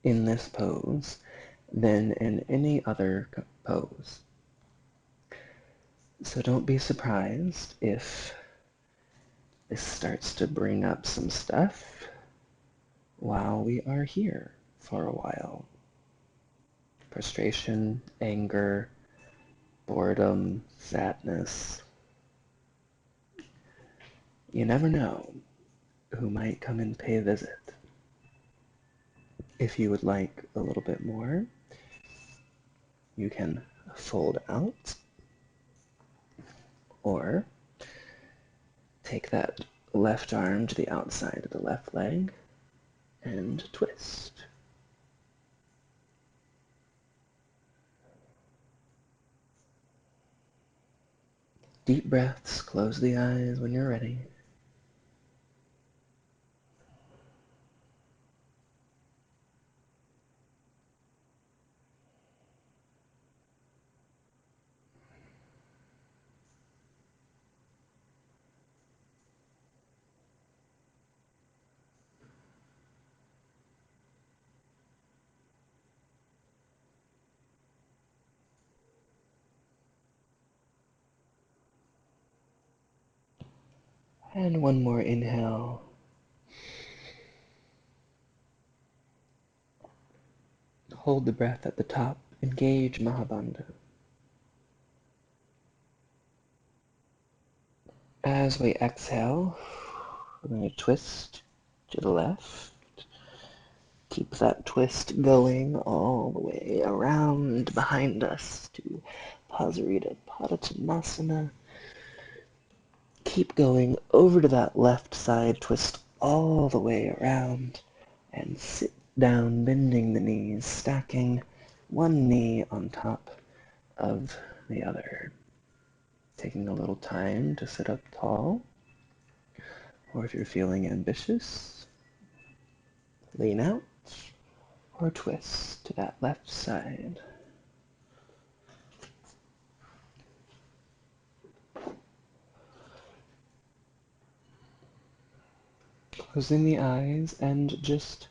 S1: in this pose than in any other pose. So don't be surprised if this starts to bring up some stuff while we are here for a while. Frustration, anger, boredom, sadness. You never know who might come and pay a visit. If you would like a little bit more, you can fold out or take that left arm to the outside of the left leg and twist. Deep breaths, close the eyes when you're ready. And one more inhale. Hold the breath at the top. Engage Mahabandha. As we exhale, we're going to twist to the left. Keep that twist going all the way around behind us to Pasarita Padottanasana. Keep going over to that left side, twist all the way around, and sit down, bending the knees, stacking one knee on top of the other. Taking a little time to sit up tall, or if you're feeling ambitious, lean out or twist to that left side. Closing the eyes and just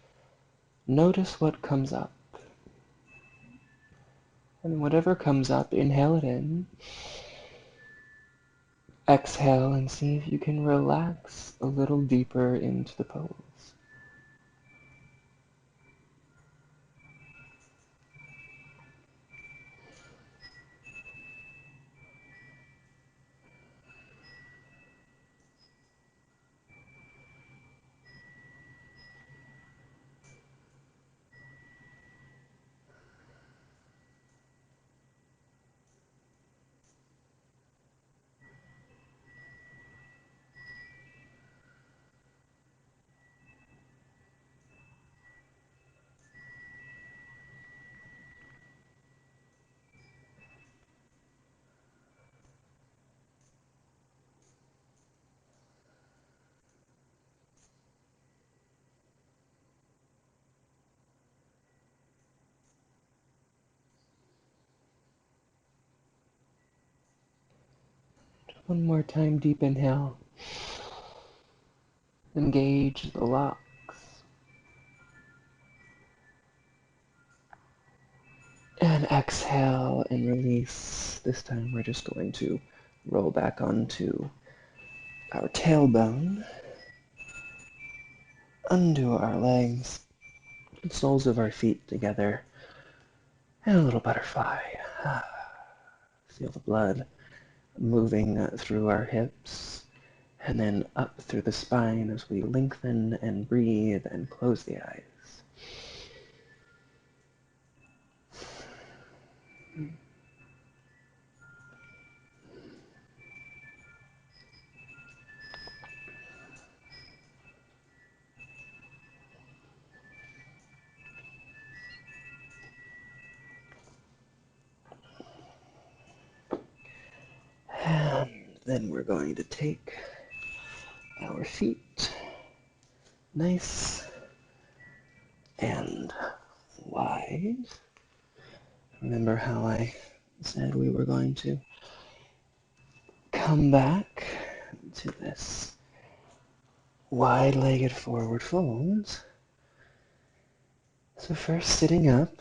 S1: notice what comes up. And whatever comes up, inhale it in. Exhale and see if you can relax a little deeper into the pose. One more time, deep inhale. Engage the locks. And exhale and release. This time we're just going to roll back onto our tailbone. Undo our legs. The soles of our feet together. And a little butterfly. Feel the blood moving through our hips. And then up through the spine as we lengthen and breathe and close the eyes. And then we're going to take our feet nice and wide. Remember how I said we were going to come back to this wide-legged forward fold. So first sitting up,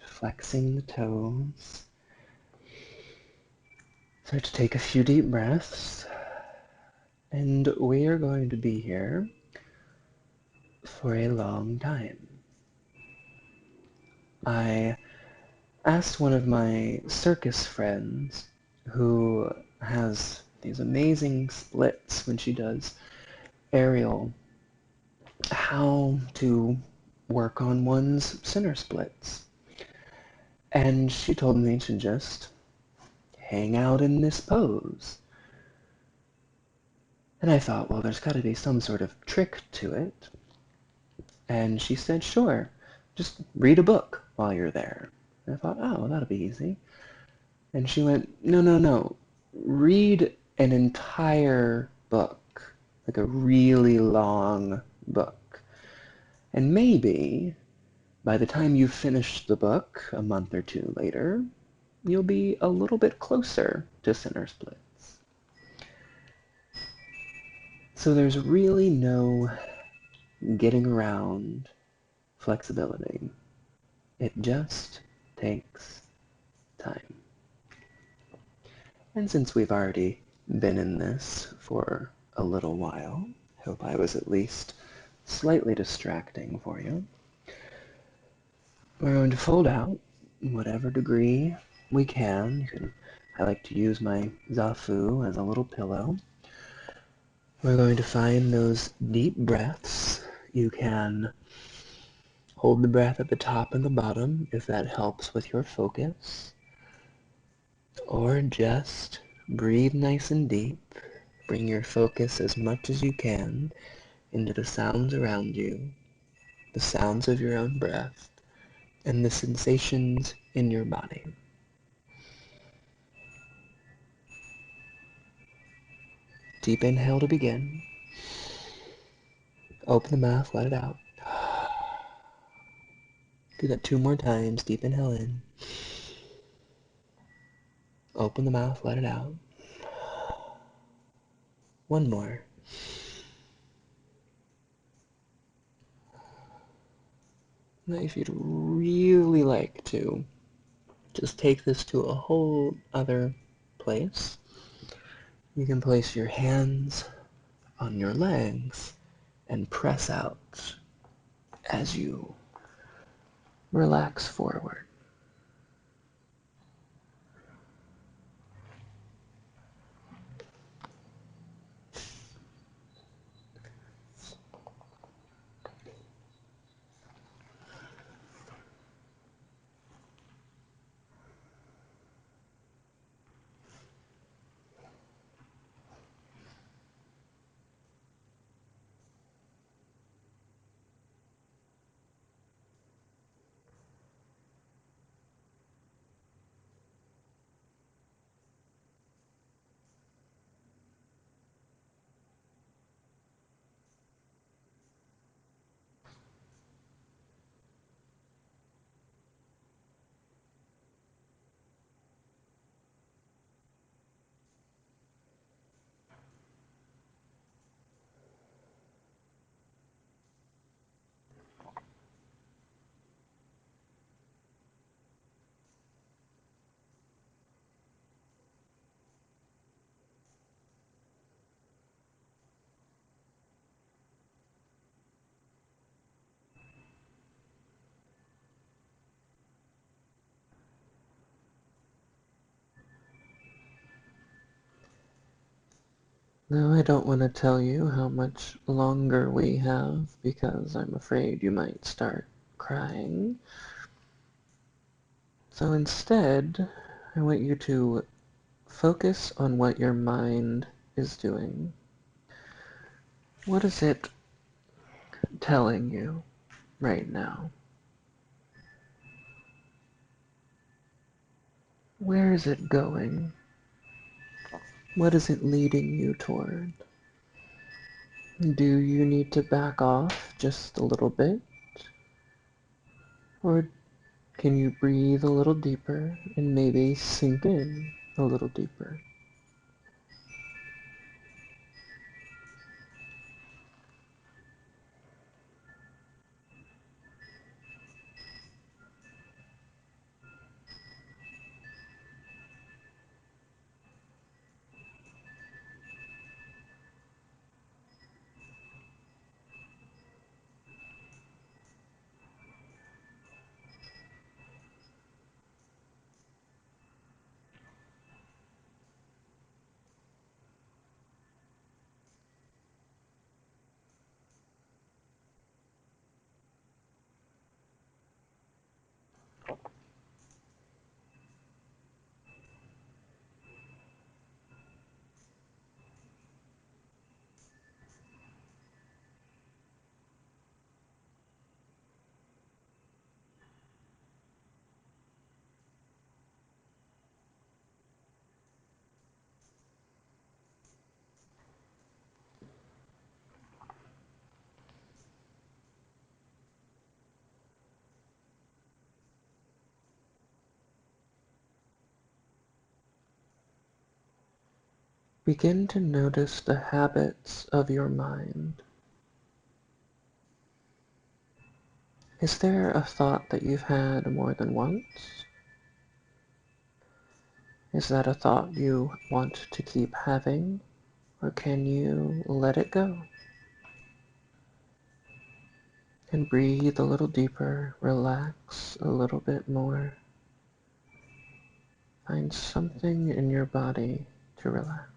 S1: flexing the toes. Start to take a few deep breaths. And we are going to be here for a long time. I asked one of my circus friends who has these amazing splits when she does aerial, how to work on one's center splits. And she told me to just hang out in this pose. And I thought, well, there's got to be some sort of trick to it. And she said, sure, just read a book while you're there. And I thought, oh, that'll be easy. And she went, no, no, no, read an entire book, like a really long book. And maybe by the time you finish the book a month or two later, you'll be a little bit closer to center splits. So there's really no getting around flexibility. It just takes time. And since we've already been in this for a little while. Hope I was at least slightly distracting for you. We're going to fold out whatever degree we can. I like to use my zafu as a little pillow. We're going to find those deep breaths. You can hold the breath at the top and the bottom if that helps with your focus. Or just breathe nice and deep. Bring your focus as much as you can into the sounds around you, the sounds of your own breath, and the sensations in your body. Deep inhale to begin. Open the mouth, let it out. Do that 2 more times. Deep inhale in. Open the mouth, let it out. 1 more. Now, if you'd really like to, just take this to a whole other place. You can place your hands on your legs and press out as you relax forward. Now, I don't want to tell you how much longer we have because I'm afraid you might start crying. So instead, I want you to focus on what your mind is doing. What is it telling you right now? Where is it going? What is it leading you toward? Do you need to back off just a little bit? Or can you breathe a little deeper and maybe sink in a little deeper? Begin to notice the habits of your mind. Is there a thought that you've had more than once? Is that a thought you want to keep having? Or can you let it go? And breathe a little deeper, relax a little bit more. Find something in your body to relax.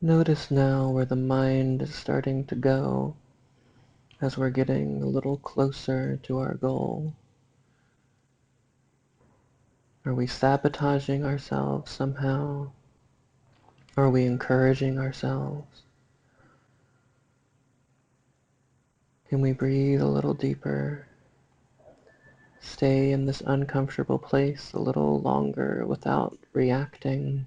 S1: Notice now where the mind is starting to go as we're getting a little closer to our goal. Are we sabotaging ourselves somehow? Are we encouraging ourselves? Can we breathe a little deeper? Stay in this uncomfortable place a little longer without reacting,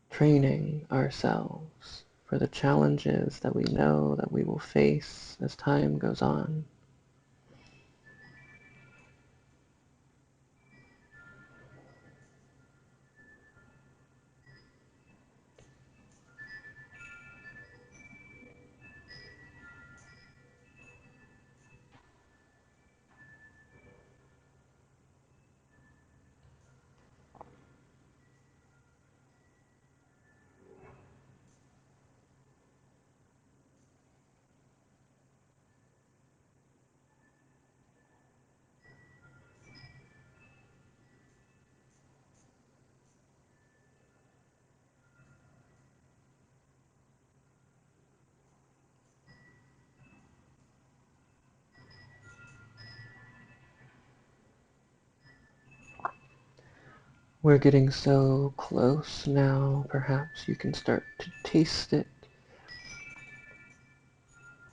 S1: training ourselves for the challenges that we know that we will face as time goes on. We're getting so close now, perhaps you can start to taste it.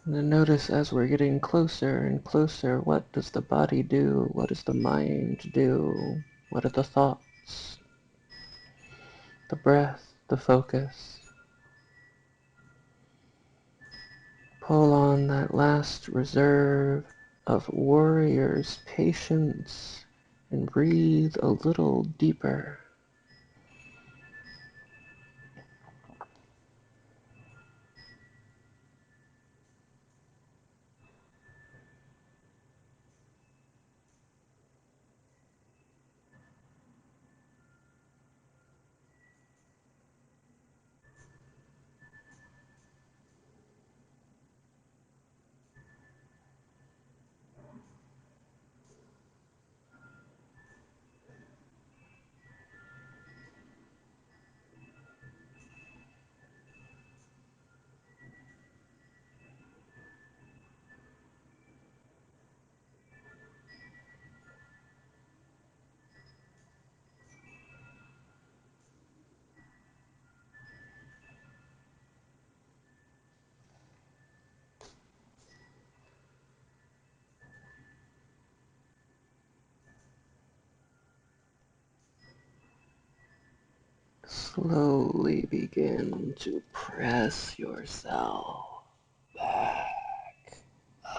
S1: And then notice as we're getting closer and closer, what does the body do? What does the mind do? What are the thoughts? The breath, the focus. Pull on that last reserve of warrior's patience and breathe a little deeper. Slowly begin to press yourself back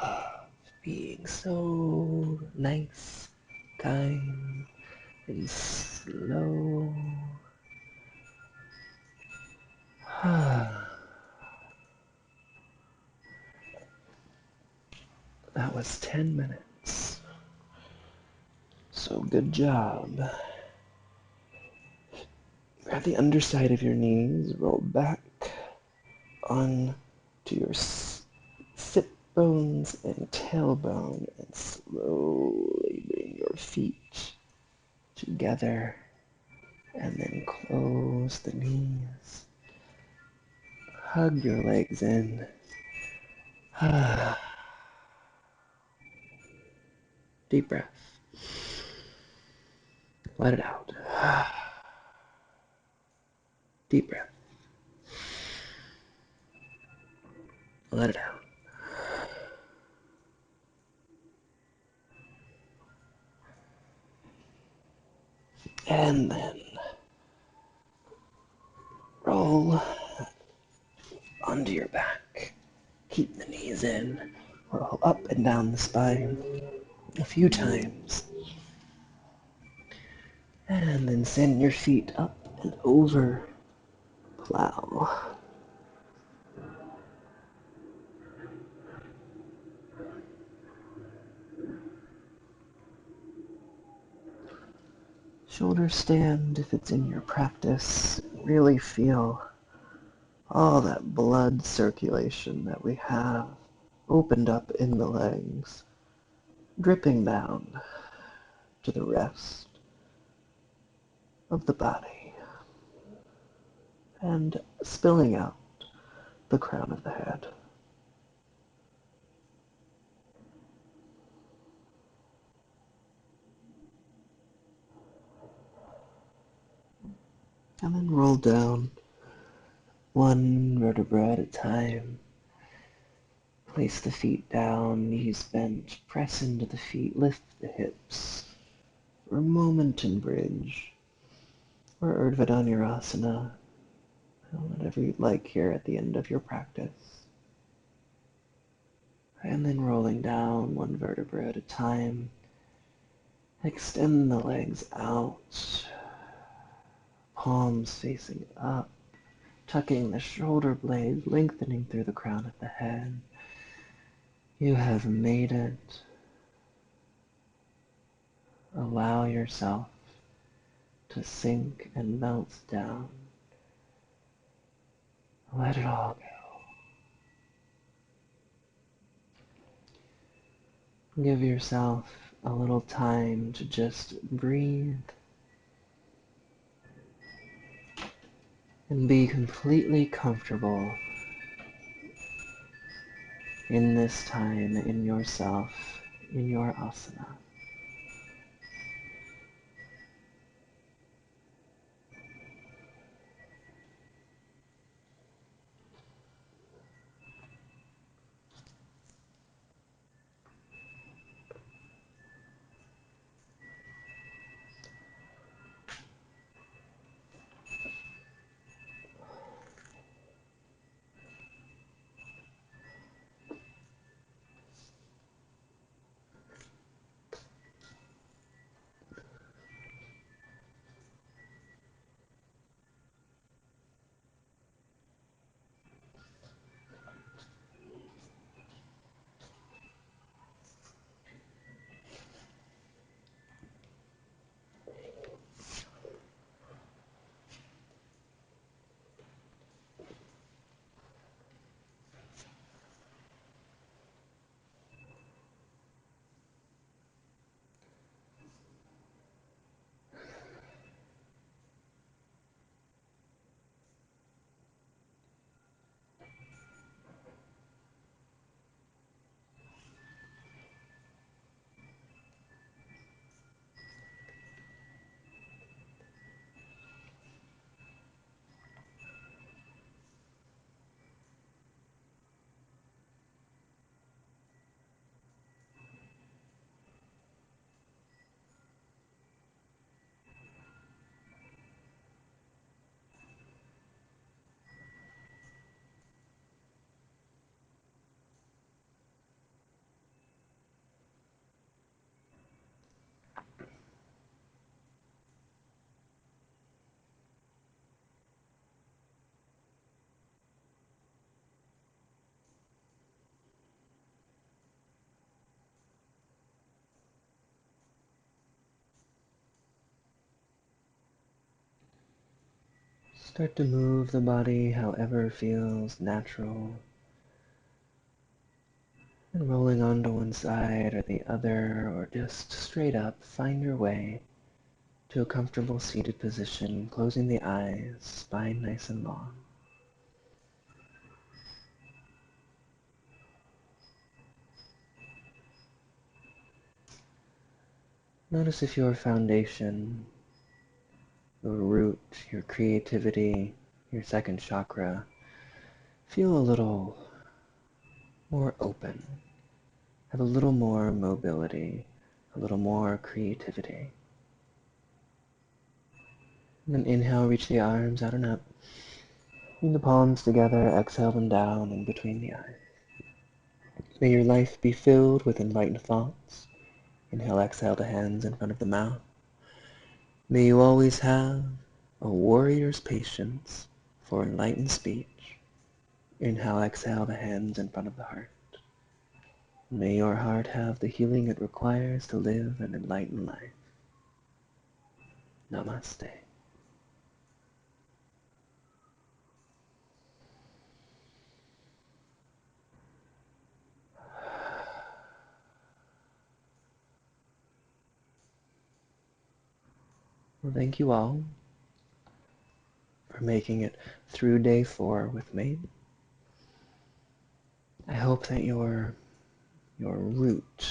S1: up, being so nice, kind, and slow. That was 10 minutes. So good job. Grab the underside of your knees, roll back on to your sit bones and tailbone, and slowly bring your feet together. And then close the knees. Hug your legs in. Deep breath. Let it out. Deep breath. Let it out. And then roll onto your back. Keep the knees in. Roll up and down the spine a few times. And then send your feet up and over. Plow. Shoulder stand if it's in your practice. Really feel all that blood circulation that we have opened up in the legs, dripping down to the rest of the body and spilling out the crown of the head. And then roll down one vertebra at a time. Place the feet down, knees bent, press into the feet, lift the hips. For a moment in bridge, or Urdhva, whatever you'd like here at the end of your practice. And then rolling down one vertebra at a time. Extend the legs out, palms facing up, tucking the shoulder blades, lengthening through the crown of the head. You have made it. Allow yourself to sink and melt down. Let it all go. Give yourself a little time to just breathe and be completely comfortable in this time, in yourself, in your asana. Start to move the body however feels natural. And rolling onto one side or the other, or just straight up, find your way to a comfortable seated position, closing the eyes, spine nice and long. Notice if your foundation, your root, your creativity, your second chakra feel a little more open, have a little more mobility, a little more creativity. And then inhale, reach the arms out and up. Bring the palms together, exhale them down in between the eyes. May your life be filled with enlightened thoughts. Inhale, exhale the hands in front of the mouth. May you always have a warrior's patience for enlightened speech. Inhale, exhale the hands in front of the heart. May your heart have the healing it requires to live an enlightened life. Namaste. Well, thank you all for making it through day 4 with me. I hope that your root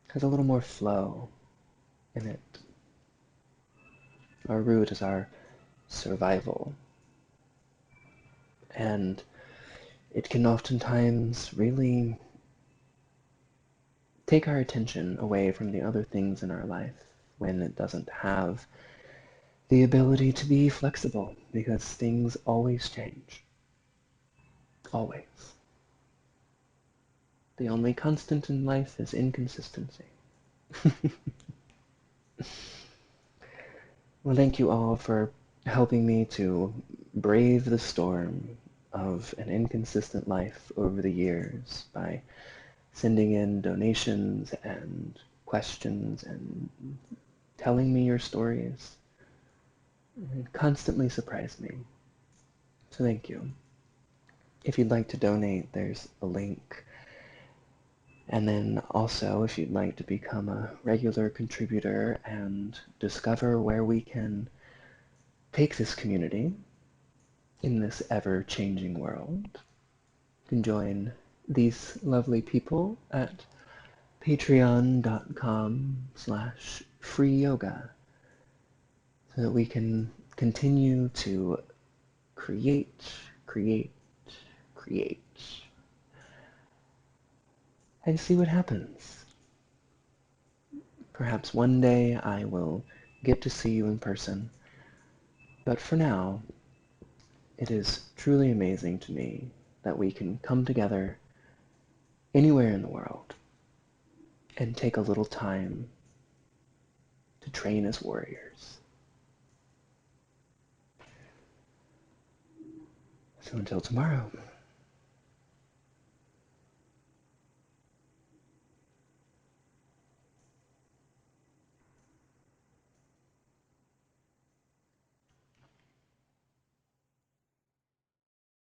S1: has a little more flow in it. Our root is our survival, and it can oftentimes really take our attention away from the other things in our life when it doesn't have the ability to be flexible, because things always change. Always. The only constant in life is inconsistency. Well, thank you all for helping me to brave the storm of an inconsistent life over the years by sending in donations and questions and telling me your stories. It constantly surprised me. So thank you. If you'd like to donate, there's a link. And then also, if you'd like to become a regular contributor and discover where we can take this community in this ever-changing world, you can join these lovely people at patreon.com/freeyoga so that we can continue to create, create, create, and see what happens. Perhaps one day I will get to see you in person, but for now, it is truly amazing to me that we can come together anywhere in the world and take a little time to train as warriors. So until tomorrow.